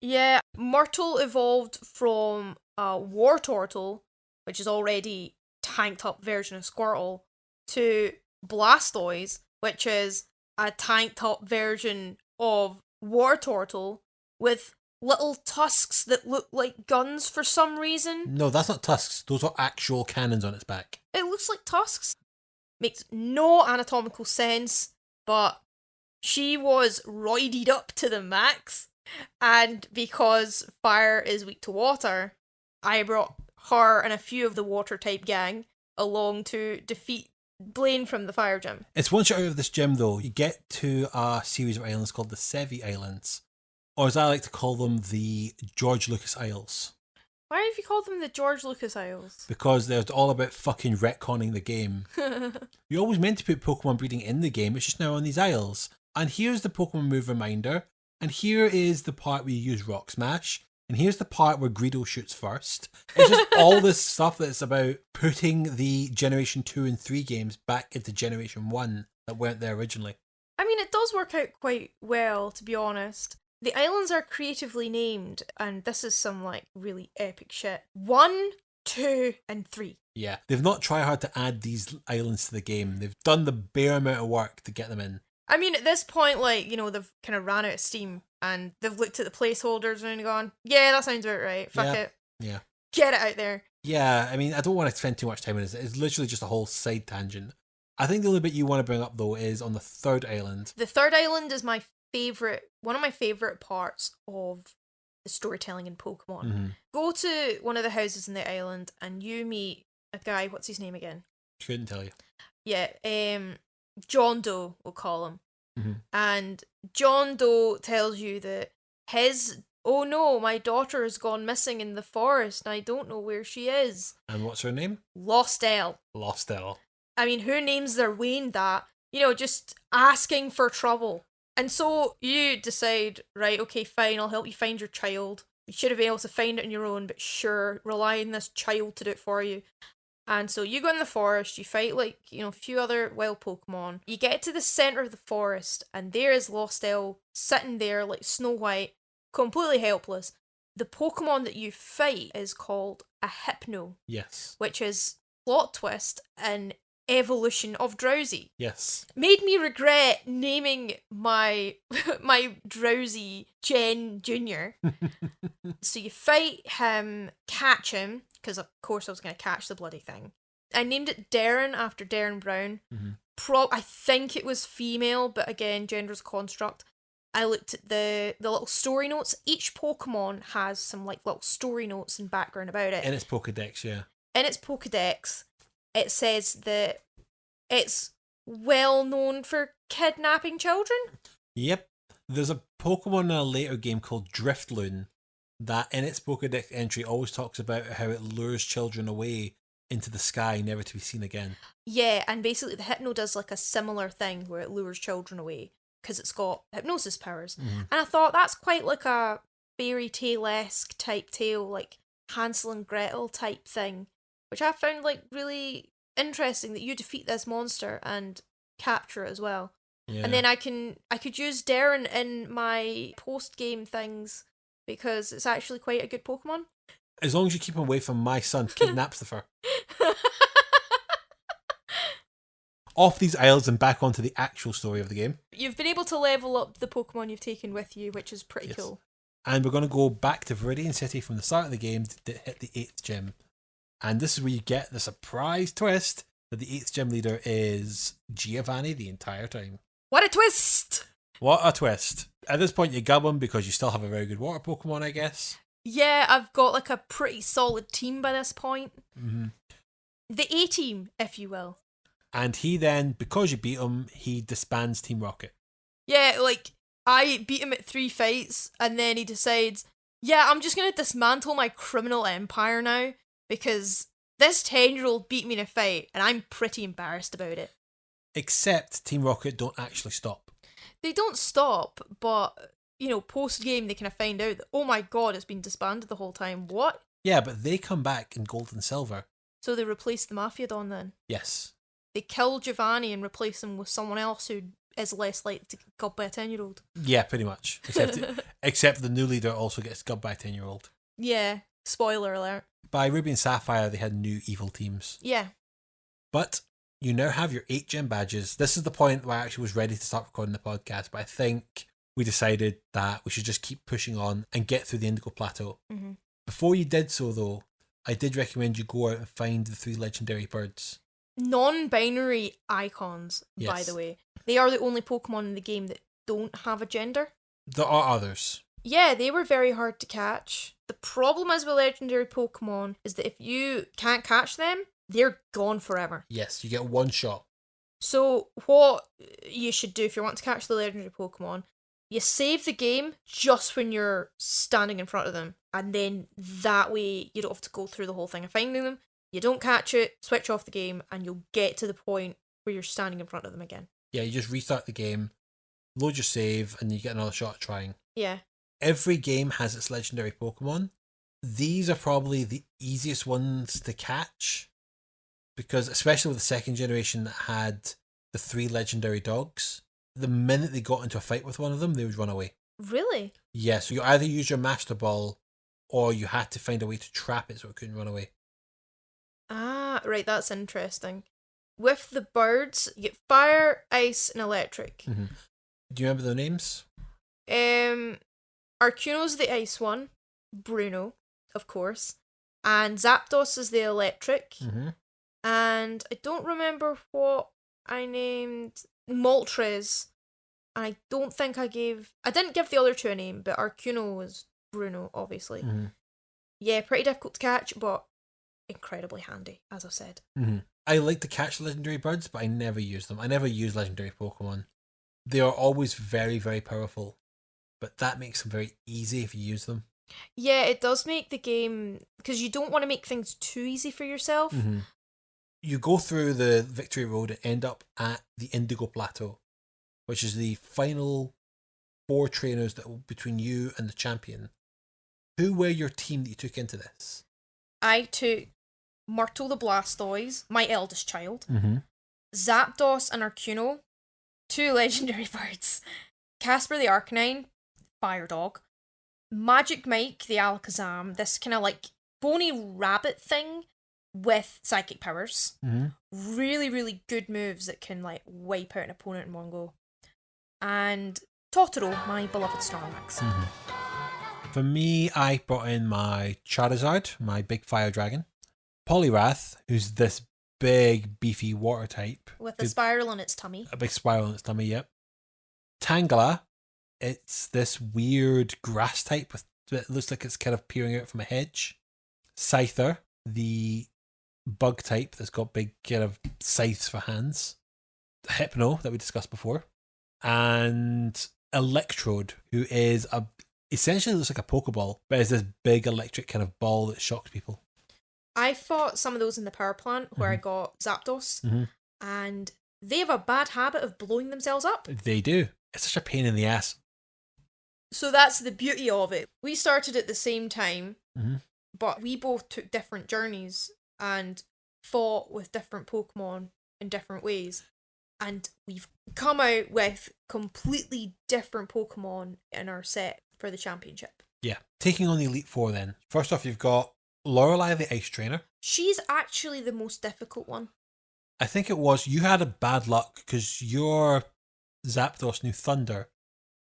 Yeah, Myrtle evolved from a War Turtle, which is already tanked up version of Squirtle, to Blastoise, which is a tank top version of War Turtle with little tusks that look like guns for some reason. No, that's not tusks. Those are actual cannons on its back. It looks like tusks. Makes no anatomical sense, but she was roided up to the max. And because fire is weak to water, I brought her and a few of the water type gang along to defeat Blaine from the fire gym. It's once you're out of this gym, though, you get to a series of islands called the Sevi Islands, or as I like to call them, the George Lucas Isles. Why have you called them the George Lucas Isles? Because they're all about fucking retconning the game. You always meant to put Pokemon breeding in the game, it's just now on these isles. And here's the Pokemon move reminder, and here is the part where you use Rock Smash, and here's the part where Greedo shoots first. It's just all this stuff that's about putting the Generation 2 and 3 games back into Generation 1 that weren't there originally. I mean, it does work out quite well, to be honest. The islands are creatively named, and this is some, like, really epic shit. 1, 2, and 3. Yeah, they've not tried hard to add these islands to the game. They've done the bare amount of work to get them in. I mean, at this point, like, you know, they've kind of ran out of steam, and they've looked at the placeholders and gone, yeah, that sounds about right. Fuck it. Yeah. Get it out there. Yeah, I mean, I don't want to spend too much time on it. It's literally just a whole side tangent. I think the only bit you want to bring up, though, is on the third island. The third island is my favourite, one of my favourite parts of the storytelling in Pokemon. Mm-hmm. Go to one of the houses in the island, and you meet a guy, what's his name again? Couldn't tell you. Yeah, John Doe, we'll call him. Mm-hmm. And John Doe tells you that oh no, my daughter has gone missing in the forest and I don't know where she is. And what's her name? Lost Elle. Lost Elle. I mean, who names their Wayne that? You know, just asking for trouble. And so you decide, right, okay, fine, I'll help you find your child. You should have been able to find it on your own, but sure, rely on this child to do it for you. And so you go in the forest, you fight, like, you know, a few other wild Pokemon. You get to the centre of the forest, and there is Lost Elle, sitting there like Snow White, completely helpless. The Pokemon that you fight is called a Hypno. Yes. Which is, plot twist, an evolution of Drowsy. Yes. Made me regret naming my Drowsy Gen Jr. So you fight him, catch him, because of course I was going to catch the bloody thing. I named it Darren after Darren Brown. Mm-hmm. I think it was female, but again, gender's a construct. I looked at the little story notes. Each Pokemon has some like little story notes and background about it. In its Pokedex, yeah. In its Pokedex, it says that it's well known for kidnapping children. Yep. There's a Pokemon in a later game called Driftloon that in its Pokedex entry always talks about how it lures children away into the sky, never to be seen again. Yeah, and basically the Hypno does like a similar thing where it lures children away because it's got hypnosis powers. Mm-hmm. And I thought that's quite like a fairy tale-esque type tale, like Hansel and Gretel type thing, which I found like really interesting that you defeat this monster and capture it as well. Yeah. And then I could use Darren in my post-game things because it's actually quite a good Pokemon. As long as you keep him away from my son, Kidnapsifer. Off these isles and back onto the actual story of the game. You've been able to level up the Pokemon you've taken with you, which is pretty cool. And we're going to go back to Viridian City from the start of the game to hit the 8th gym. And this is where you get the surprise twist that the 8th gym leader is Giovanni the entire time. What a twist! What a twist. At this point, you gub him because you still have a very good water Pokemon, I guess. Yeah, I've got like a pretty solid team by this point. Mm-hmm. The A-team, if you will. And he then, because you beat him, he disbands Team Rocket. Yeah, like, I beat him at 3 fights, and then he decides, yeah, I'm just going to dismantle my criminal empire now, because this 10-year-old beat me in a fight, and I'm pretty embarrassed about it. Except Team Rocket don't actually stop. They don't stop, but, you know, post-game they kind of find out that, oh my god, it's been disbanded the whole time. What? Yeah, but they come back in gold and silver. So they replace the Mafiadon then? Yes. They kill Giovanni and replace him with someone else who is less likely to get gubbed by a 10-year-old. Yeah, pretty much. Except the new leader also gets gubbed by a 10-year-old. Yeah, spoiler alert. By Ruby and Sapphire, they had new evil teams. Yeah. But You now have your 8 gem badges. This is the point where I actually was ready to start recording the podcast, but I think we decided that we should just keep pushing on and get through the Indigo Plateau. Mm-hmm. Before you did so, though, I did recommend you go out and find the 3 legendary birds. Non-binary icons, by Yes. the way. They are the only Pokemon in the game that don't have a gender. There are others. Yeah, they were very hard to catch. The problem is with legendary Pokemon is that if you can't catch them, they're gone forever. Yes, you get one shot. So what you should do if you want to catch the legendary Pokemon, you save the game just when you're standing in front of them, and then that way you don't have to go through the whole thing of finding them. You don't catch it, switch off the game, and you'll get to the point where you're standing in front of them again. Yeah, you just restart the game, load your save, and you get another shot at trying. Yeah. Every game has its legendary Pokemon. These are probably the easiest ones to catch, because especially with the second generation that had the 3 legendary dogs, the minute they got into a fight with one of them, they would run away. Really? Yeah, so you either use your Master Ball, or you had to find a way to trap it so it couldn't run away. Ah, right, that's interesting. With the birds, you get fire, ice, and electric. Mm-hmm. Do you remember their names? Arcuno's the ice one, Bruno, of course, and Zapdos is the electric, Mm-hmm. and I don't remember what I named Moltres, and I don't think I didn't give the other 2 a name, but Arcuno was Bruno, obviously. Mm-hmm. Yeah, pretty difficult to catch, but incredibly handy, as I've said. Mm-hmm. I like to catch legendary birds, but I never use them. I never use legendary Pokemon. They are always very, very powerful, but that makes them very easy if you use them. Yeah, it does make the game, because you don't want to make things too easy for yourself. Mm-hmm. You go through the Victory Road and end up at the Indigo Plateau, which is the final 4 trainers that will between you and the champion. Who were your team that you took into this? I took Myrtle the Blastoise, my eldest child, Mm-hmm. Zapdos and Arcuno, 2 legendary birds, Casper the Arcanine, Fire Dog, Magic Mike the Alakazam, this kind of like bony rabbit thing with psychic powers. Mm-hmm. Really, really good moves that can like wipe out an opponent in one go. And Totoro, my beloved Snorlax. Mm-hmm. For me, I brought in my Charizard, my big fire dragon. Poliwrath, who's this big, beefy water type. With a spiral in its tummy. A big spiral in its tummy, yep. Tangela, it's this weird grass type with it looks like it's kind of peering out from a hedge. Scyther, the bug type that's got big kind of scythes for hands. Hypno, that we discussed before. And Electrode, who is essentially looks like a Pokeball, but is this big electric kind of ball that shocks people. I fought some of those in the power plant where I got Zapdos, and they have a bad habit of blowing themselves up. They do. It's such a pain in the ass. So that's the beauty of it. We started at the same time, but we both took different journeys and fought with different Pokemon in different ways. And we've come out with completely different Pokemon in our set for the championship. Yeah. Taking on the Elite Four then. First off, you've got Lorelei the Ice Trainer. She's actually the most difficult one. I think it was, you had a bad luck because your Zapdos knew Thunder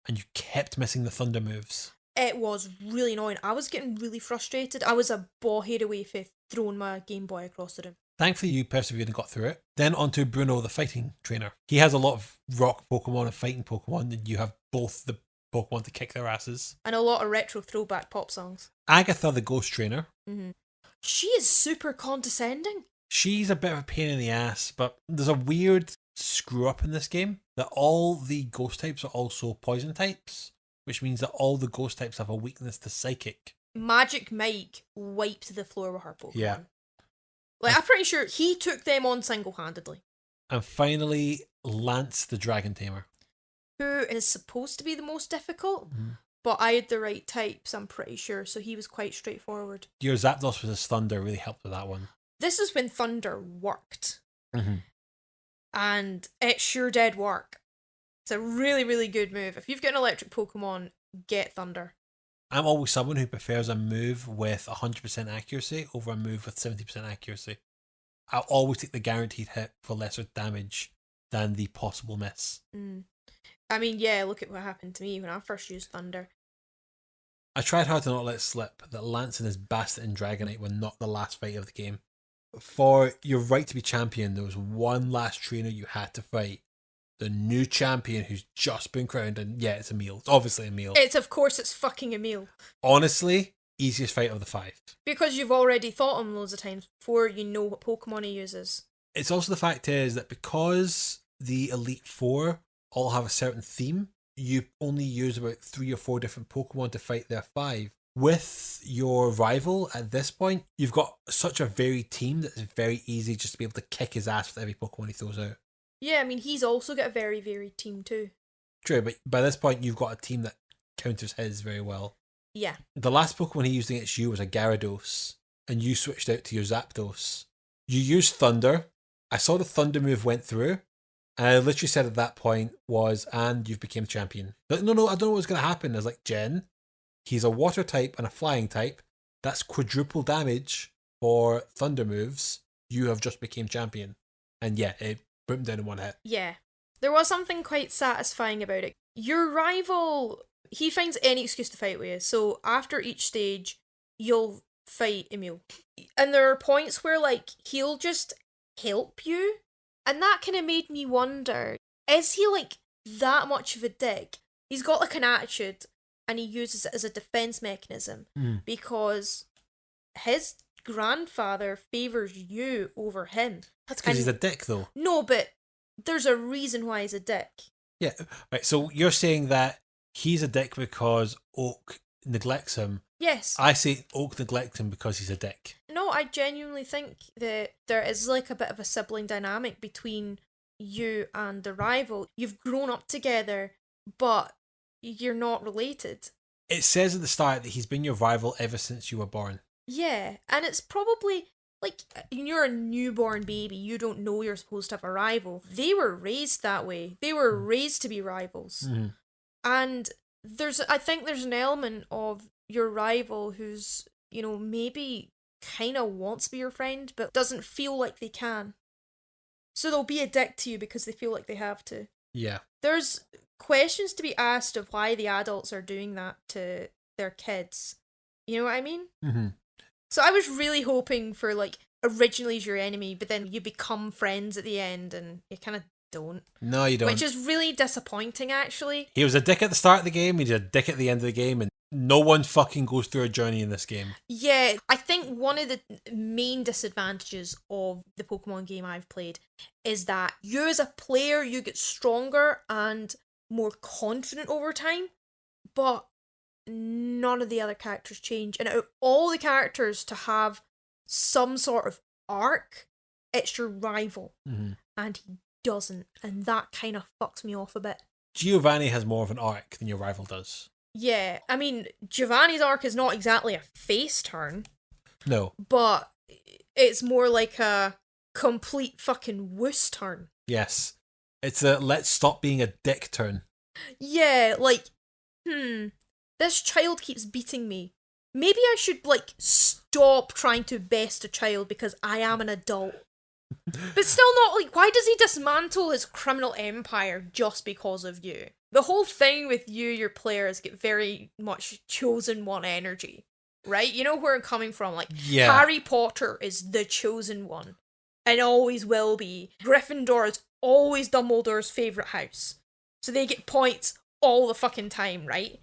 and you kept missing the Thunder moves. It was really annoying. I was getting really frustrated. I was a ball head away from throwing my Game Boy across the room. Thankfully, you persevered and got through it. Then on to Bruno, the Fighting Trainer. He has a lot of rock Pokemon and fighting Pokemon, and you have both the Pokemon to kick their asses. And a lot of retro throwback pop songs. Agatha, the Ghost Trainer. She is super condescending. She's a bit of a pain in the ass, but there's a weird screw up in this game that all the ghost types are also poison types, which means that all the ghost types have a weakness to psychic. Magic Mike wiped the floor with her Pokemon. Yeah. Like, I'm pretty sure he took them on single-handedly. And finally, Lance, the Dragon Tamer. Who is supposed to be the most difficult, but I had the right types, I'm pretty sure, so he was quite straightforward. Your Zapdos with his Thunder really helped with that one. This is when Thunder worked. And it sure did work. It's a really, really good move. If you've got an electric Pokemon, get Thunder. I'm always someone who prefers a move with 100% accuracy over a move with 70% accuracy. I'll always take the guaranteed hit for lesser damage than the possible miss. I mean, yeah, look at what happened to me when I first used Thunder. I tried hard to not let it slip that Lance and his Bastet and Dragonite were not the last fight of the game. For your right to be champion, there was one last trainer you had to fight. The new champion who's just been crowned, and yeah, it's Emil. It's obviously Emil. Of course it's fucking Emil. Honestly, easiest fight of the 5. Because you've already fought him loads of times before you know what Pokemon he uses. It's also the fact is that because the Elite Four all have a certain theme, you only use about 3 or 4 different Pokemon to fight their 5. With your rival at this point, you've got such a varied team that it's very easy just to be able to kick his ass with every Pokemon he throws out. Yeah, I mean, he's also got a very varied team too. True, but by this point, you've got a team that counters his very well. Yeah. The last Pokemon he used against you was a Gyarados, and you switched out to your Zapdos. You used Thunder. I saw the Thunder move went through, and I literally said at that point was, and you've become champion. Like, no, I don't know what's going to happen. I was like, Jen, he's a water type and a flying type. That's quadruple damage for Thunder moves. You have just became champion. And yeah, it put him down in one hit. Yeah. There was something quite satisfying about it. Your rival, he finds any excuse to fight with you. So after each stage, you'll fight Emil. And there are points where, like, he'll just help you. And that kind of made me wonder, is he, like, that much of a dick? He's got, like, an attitude, and he uses it as a defense mechanism. Because his grandfather favors you over him. That's because he's a dick, though. No, but there's a reason why he's a dick. Yeah, right, so you're saying that he's a dick because Oak neglects him. Yes. I say Oak neglects him because he's a dick. No, I genuinely think that there is like a bit of a sibling dynamic between you and the rival. You've grown up together, but you're not related. It says at the start that he's been your rival ever since you were born. Yeah, and it's probably, like, you're a newborn baby, you don't know you're supposed to have a rival. They were raised that way. They were raised to be rivals. And I think there's an element of your rival who's, you know, maybe kind of wants to be your friend, but doesn't feel like they can. So they'll be a dick to you because they feel like they have to. Yeah. There's questions to be asked of why the adults are doing that to their kids. You know what I mean? So I was really hoping for, like, originally he's your enemy, but then you become friends at the end, and you kind of don't. No, you don't. Which is really disappointing, actually. He was a dick at the start of the game, he's a dick at the end of the game, and no one fucking goes through a journey in this game. Yeah, I think one of the main disadvantages of the Pokemon game I've played is that you as a player, you get stronger and more confident over time, but none of the other characters change. And out of all the characters to have some sort of arc, it's your rival. And he doesn't. And that kind of fucks me off a bit. Giovanni has more of an arc than your rival does. Yeah, I mean, Giovanni's arc is not exactly a face turn. No. But it's more like a complete fucking wuss turn. Yes. It's a let's stop being a dick turn. Yeah, like, this child keeps beating me. Maybe I should, like, stop trying to best a child because I am an adult. But still not, like, why does he dismantle his criminal empire just because of you? The whole thing with you, your players, get very much chosen one energy, right? You know where I'm coming from. Like, yeah. Harry Potter is the chosen one, and always will be. Gryffindor is always Dumbledore's favourite house. So they get points all the fucking time, right?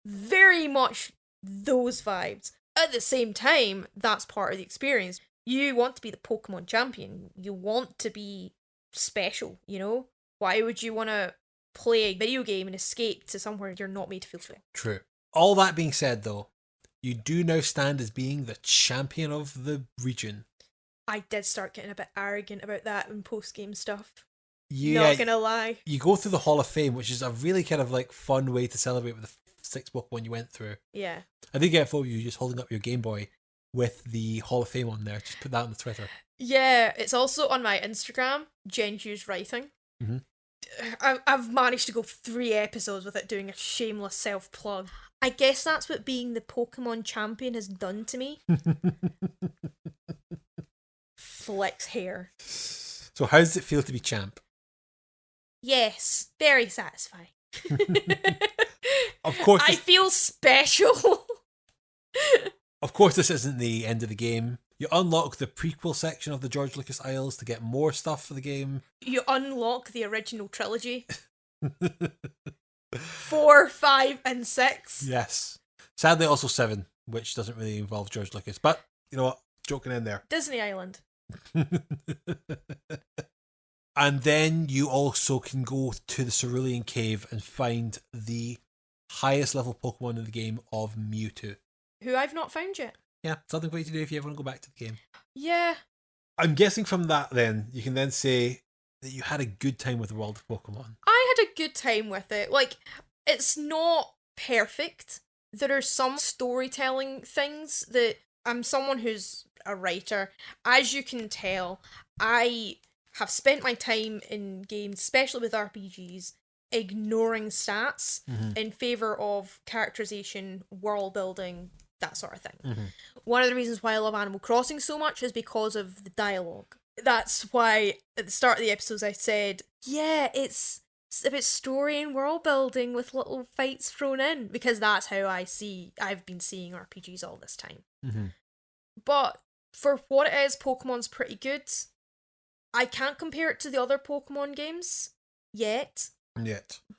Very much those vibes. At the same time, that's part of the experience. You want to be the Pokemon champion. You want to be special, you know? Why would you want to play a video game and escape to somewhere you're not made to feel free? True. All that being said, though, you do now stand as being the champion of the region. I did start getting a bit arrogant about that in post-game stuff. Yeah, not gonna lie. You go through the Hall of Fame, which is a really kind of like fun way to celebrate with the 6 Pokemon you went through. Yeah. I did get a photo of you just holding up your Game Boy with the Hall of Fame on there. Just put that on the Twitter. Yeah, it's also on my Instagram, Jen Hughes Writing. I've managed to go 3 episodes without doing a shameless self-plug. I guess that's what being the Pokemon champion has done to me. flicks hair. So how does it feel to be champ? Yes, very satisfying. Of course, I feel special. Of course, this isn't the end of the game. You unlock the prequel section of the George Lucas Isles to get more stuff for the game. You unlock the original trilogy. 4, 5, and 6. Yes. Sadly, also 7, which doesn't really involve George Lucas. But, you know what? Joking in there. Disney Island. And then you also can go to the Cerulean Cave and find the highest level Pokemon in the game of Mewtwo. Who I've not found yet. Yeah, something for you to do if you ever want to go back to the game. Yeah. I'm guessing from that then, you can then say that you had a good time with the world of Pokemon. I had a good time with it. Like, it's not perfect. There are some storytelling things that I'm someone who's a writer. As you can tell, I have spent my time in games, especially with RPGs, ignoring stats in favour of characterization, world building, that sort of thing. One of the reasons why I love Animal Crossing so much is because of the dialogue. That's why at the start of the episodes I said, yeah, it's a bit story and world building with little fights thrown in, because that's how I've been seeing RPGs all this time. But for what it is, Pokemon's pretty good. I can't compare it to the other Pokemon games yet.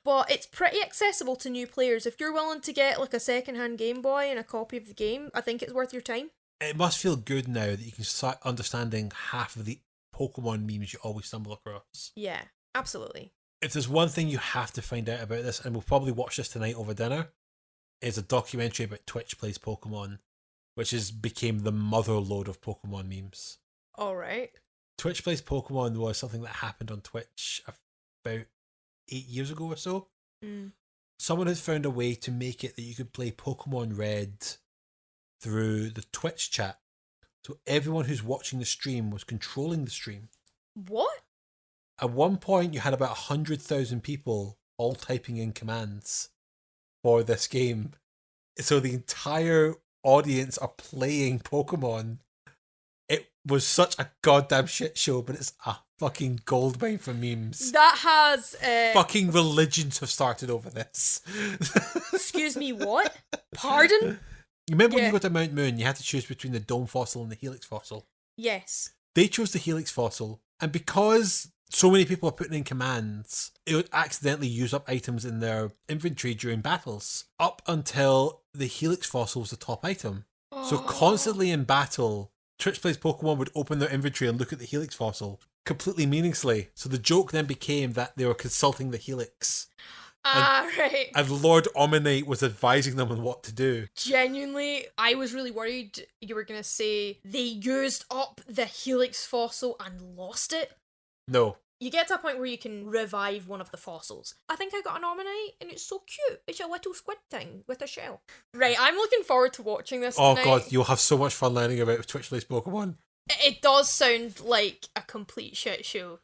But it's pretty accessible to new players. If you're willing to get like a second-hand Game Boy and a copy of the game, I think it's worth your time. It must feel good now that you can start understanding half of the Pokemon memes you always stumble across. Yeah, absolutely. If there's one thing you have to find out about this, and we'll probably watch this tonight over dinner, is a documentary about Twitch Plays Pokemon, which became the mother lode of Pokemon memes. Alright. Twitch Plays Pokemon was something that happened on Twitch about 8 years ago or so. Someone had found a way to make it that you could play Pokemon Red through the Twitch chat. So everyone who's watching the stream was controlling the stream. What? At one point, you had about 100,000 people all typing in commands for this game. So the entire audience are playing Pokemon. It was such a goddamn shit show, but it's a fucking goldmine for memes. That has... Fucking religions have started over this. Excuse me, what? Pardon? You remember when you go to Mount Moon, you had to choose between the Dome Fossil and the Helix Fossil? Yes. They chose the Helix Fossil, and because so many people are putting in commands, it would accidentally use up items in their inventory during battles, up until the Helix Fossil was the top item. So constantly in battle, Twitch Plays Pokemon would open their inventory and look at the Helix Fossil, completely meaninglessly. So the joke then became that they were consulting the Helix. Right. And Lord Ominate was advising them on what to do. Genuinely, I was really worried you were going to say they used up the Helix fossil and lost it. No. You get to a point where you can revive one of the fossils. I think I got an Omanite, and it's so cute. It's a little squid thing with a shell. Right, I'm looking forward to watching this tonight. God, you'll have so much fun learning about Twitch Plays Pokemon. It does sound like a complete shit show.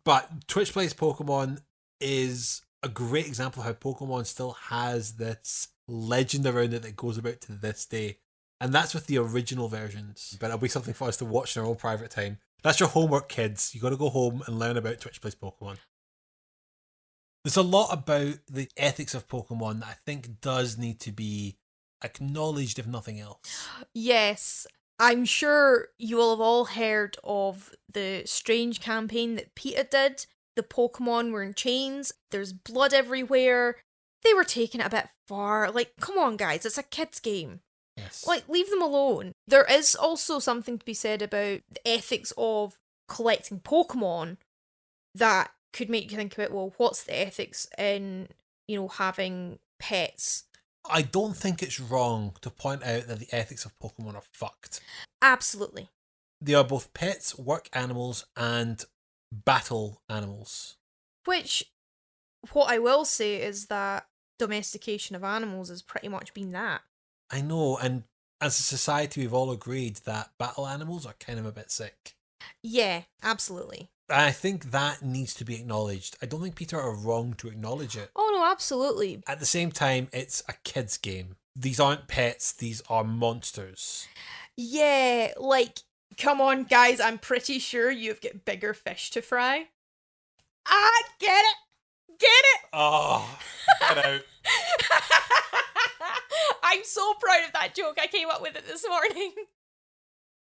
But Twitch Plays Pokemon is a great example of how Pokemon still has this legend around it that goes about to this day. And that's with the original versions. But it'll be something for us to watch in our own private time. That's your homework, kids. You got to go home and learn about Twitch Plays Pokemon. There's a lot about the ethics of Pokemon that I think does need to be acknowledged, if nothing else. Yes. I'm sure you will have all heard of the strange campaign that PETA did. The Pokemon were in chains. There's blood everywhere. They were taking it a bit far. Like, come on, guys. It's a kid's game. Yes. Like, leave them alone. There is also something to be said about the ethics of collecting Pokemon that could make you think about, well, what's the ethics in, having pets? I don't think it's wrong to point out that the ethics of Pokemon are fucked. Absolutely. They are both pets, work animals, and battle animals. Which, what I will say is that domestication of animals has pretty much been that. I know, and as a society, we've all agreed that battle animals are kind of a bit sick. Yeah, absolutely. And I think that needs to be acknowledged. I don't think PETA are wrong to acknowledge it. Oh, no, absolutely. At the same time, it's a kid's game. These aren't pets, these are monsters. Yeah, like, Come on, guys, I'm pretty sure you've got bigger fish to fry. Get it! Get it! Oh, get out. I'm so proud of that joke. I came up with it this morning.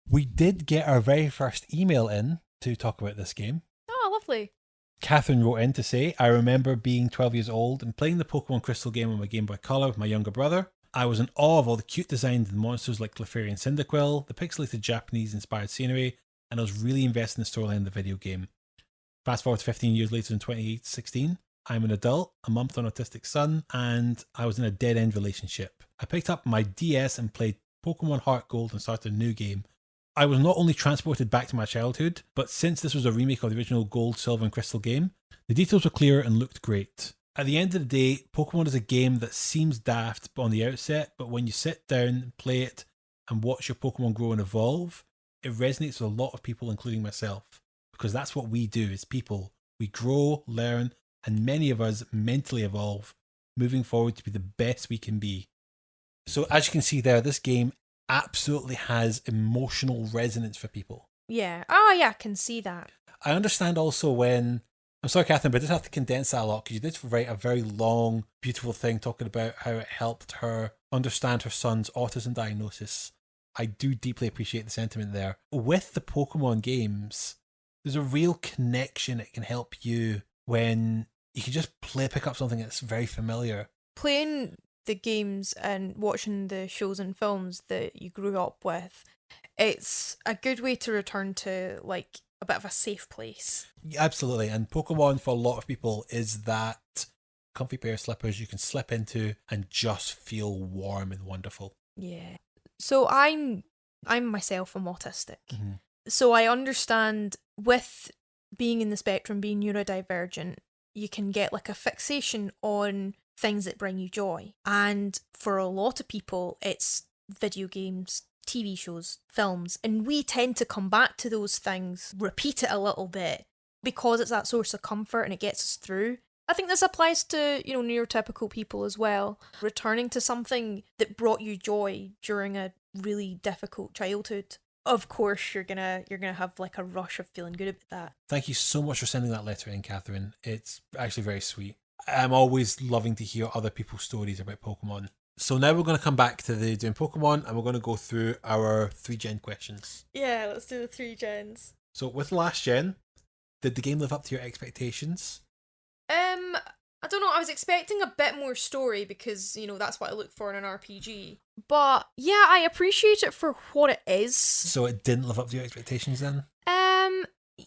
We did get our very first email in to talk about this game. Oh, lovely. Catherine wrote in to say, I remember being 12 years old and playing the Pokemon Crystal game on my Game Boy Color with my younger brother. I was in awe of all the cute designs and monsters like Clefairy and Cyndaquil, the pixelated Japanese-inspired scenery, and I was really invested in the storyline of the video game. Fast forward to 15 years later in 2016, I'm an adult, a mum to an autistic son, and I was in a dead-end relationship. I picked up my DS and played Pokemon Heart Gold and started a new game. I was not only transported back to my childhood, but since this was a remake of the original Gold, Silver and Crystal game, the details were clear and looked great. At the end of the day, Pokemon is a game that seems daft on the outset, but when you sit down, play it, and watch your Pokemon grow and evolve, it resonates with a lot of people, including myself, because that's what we do as people. We grow, learn, and many of us mentally evolve, moving forward to be the best we can be. So as you can see there, this game absolutely has emotional resonance for people. Yeah. Oh, yeah, I can see that. I understand also when... I'm sorry, Catherine, but I did have to condense that a lot because you did write a very long, beautiful thing talking about how it helped her understand her son's autism diagnosis. I do deeply appreciate the sentiment there. With the Pokemon games, there's a real connection it can help you when you can just pick up something that's very familiar. Playing the games and watching the shows and films that you grew up with, it's a good way to return to, like, a bit of a safe place. Yeah, absolutely. And Pokemon for a lot of people is that comfy pair of slippers you can slip into and just feel warm and wonderful. Yeah. So I'm myself, I'm autistic. Mm-hmm. So I understand with being in the spectrum, being neurodivergent, you can get like a fixation on things that bring you joy. And for a lot of people, it's video games, TV shows, films, and we tend to come back to those things, repeat it a little bit, because it's that source of comfort and it gets us through. I think this applies to, neurotypical people as well. Returning to something that brought you joy during a really difficult childhood. Of course, you're gonna have like a rush of feeling good about that. Thank you so much for sending that letter in, Catherine. It's actually very sweet. I'm always loving to hear other people's stories about Pokemon. So now we're going to come back to the doing Pokemon and we're going to go through our 3-gen questions. Yeah, let's do the 3 gens. So with last gen, did the game live up to your expectations? I don't know, I was expecting a bit more story because, that's what I look for in an RPG. But yeah, I appreciate it for what it is. So it didn't live up to your expectations then?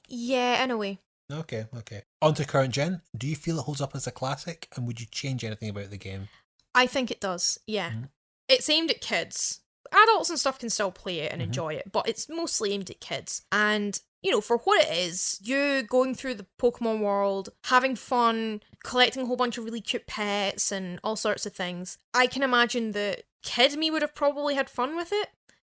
Yeah, in a way. Okay. On to current gen, do you feel it holds up as a classic and would you change anything about the game? I think it does, yeah. Mm-hmm. It's aimed at kids. Adults and stuff can still play it and enjoy it, but it's mostly aimed at kids. And, for what it is, you going through the Pokemon world, having fun, collecting a whole bunch of really cute pets and all sorts of things. I can imagine that kid me would have probably had fun with it.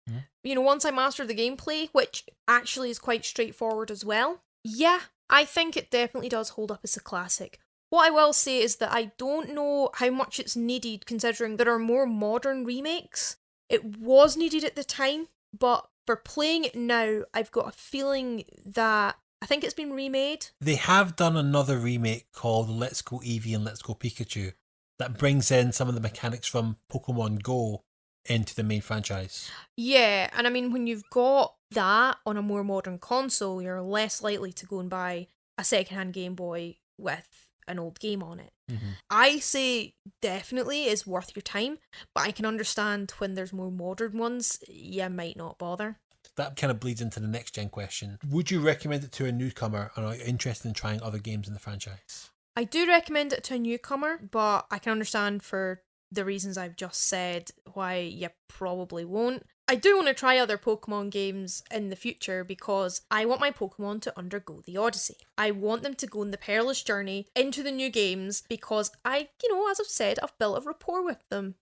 Mm-hmm. Once I mastered the gameplay, which actually is quite straightforward as well. Yeah, I think it definitely does hold up as a classic. What I will say is that I don't know how much it's needed considering there are more modern remakes. It was needed at the time, but for playing it now, I've got a feeling that I think it's been remade. They have done another remake called Let's Go Eevee and Let's Go Pikachu that brings in some of the mechanics from Pokemon Go into the main franchise. Yeah, and I mean, when you've got that on a more modern console, you're less likely to go and buy a secondhand Game Boy with an old game on it. Mm-hmm. I say definitely is worth your time, but I can understand when there's more modern ones, you might not bother. That kind of bleeds into the next gen question. Would you recommend it to a newcomer or are you interested in trying other games in the franchise? I do recommend it to a newcomer, but I can understand for the reasons I've just said why you probably won't. I do want to try other Pokemon games in the future because I want my Pokemon to undergo the Odyssey. I want them to go on the perilous journey into the new games because as I've said, I've built a rapport with them.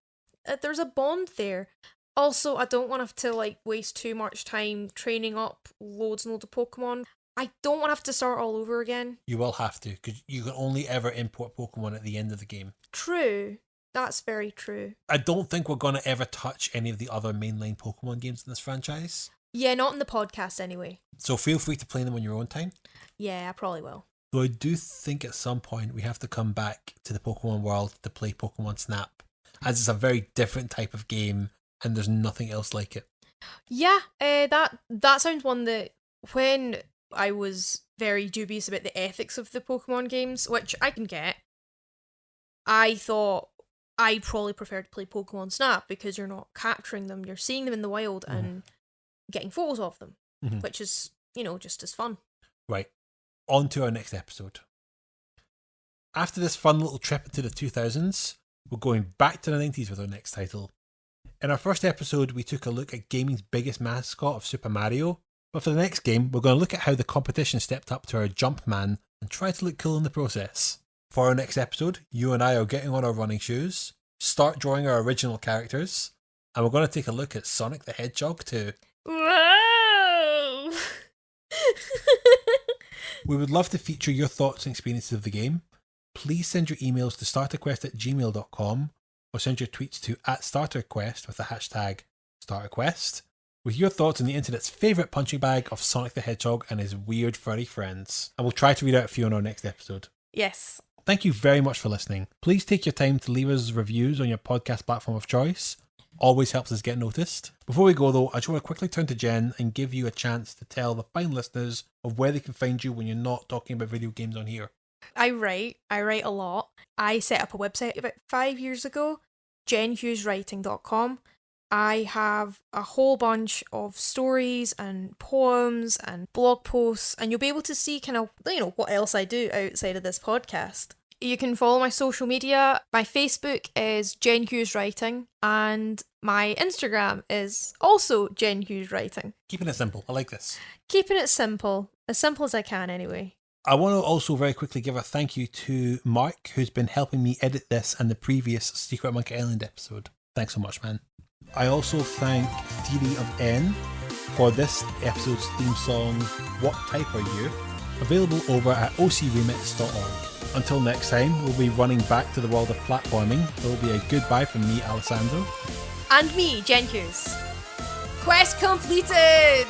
There's a bond there. Also, I don't want to have to waste too much time training up loads and loads of Pokemon. I don't want to have to start all over again. You will have to, because you can only ever import Pokemon at the end of the game. True. That's very true. I don't think we're going to ever touch any of the other mainline Pokemon games in this franchise. Yeah, not in the podcast anyway. So feel free to play them on your own time. Yeah, I probably will. Though I do think at some point we have to come back to the Pokemon world to play Pokemon Snap, as it's a very different type of game and there's nothing else like it. Yeah, that sounds one that when I was very dubious about the ethics of the Pokemon games, which I can get, I thought I'd probably prefer to play Pokemon Snap because you're not capturing them, you're seeing them in the wild and getting photos of them, which is, just as fun. Right, on to our next episode. After this fun little trip into the 2000s, we're going back to the 90s with our next title. In our first episode, we took a look at gaming's biggest mascot of Super Mario, but for the next game, we're going to look at how the competition stepped up to our Jumpman and try to look cool in the process. For our next episode, you and I are getting on our running shoes, start drawing our original characters, and we're going to take a look at Sonic the Hedgehog too. Whoa! We would love to feature your thoughts and experiences of the game. Please send your emails to starterquest@gmail.com or send your tweets to @StarterQuest with the hashtag StarterQuest with your thoughts on the internet's favourite punching bag of Sonic the Hedgehog and his weird furry friends. And we'll try to read out a few on our next episode. Yes. Thank you very much for listening. Please take your time to leave us reviews on your podcast platform of choice. Always helps us get noticed. Before we go though, I just want to quickly turn to Jen and give you a chance to tell the fine listeners of where they can find you when you're not talking about video games on here. I write a lot. I set up a website about 5 years ago, jenhugheswriting.com. I have a whole bunch of stories and poems and blog posts, and you'll be able to see kind of, what else I do outside of this podcast. You can follow my social media. My Facebook is Jen Hughes Writing, and my Instagram is also Jen Hughes Writing. Keeping it simple. I like this. Keeping it simple as I can anyway. I want to also very quickly give a thank you to Mark, who's been helping me edit this and the previous Secret Monkey Island episode. Thanks so much, man. I also thank Theory of N for this episode's theme song, What Type Are You? Available over at ocremix.org. Until next time, we'll be running back to the world of platforming. It will be a goodbye from me, Alessandro. And me, Jen Hughes. Quest completed!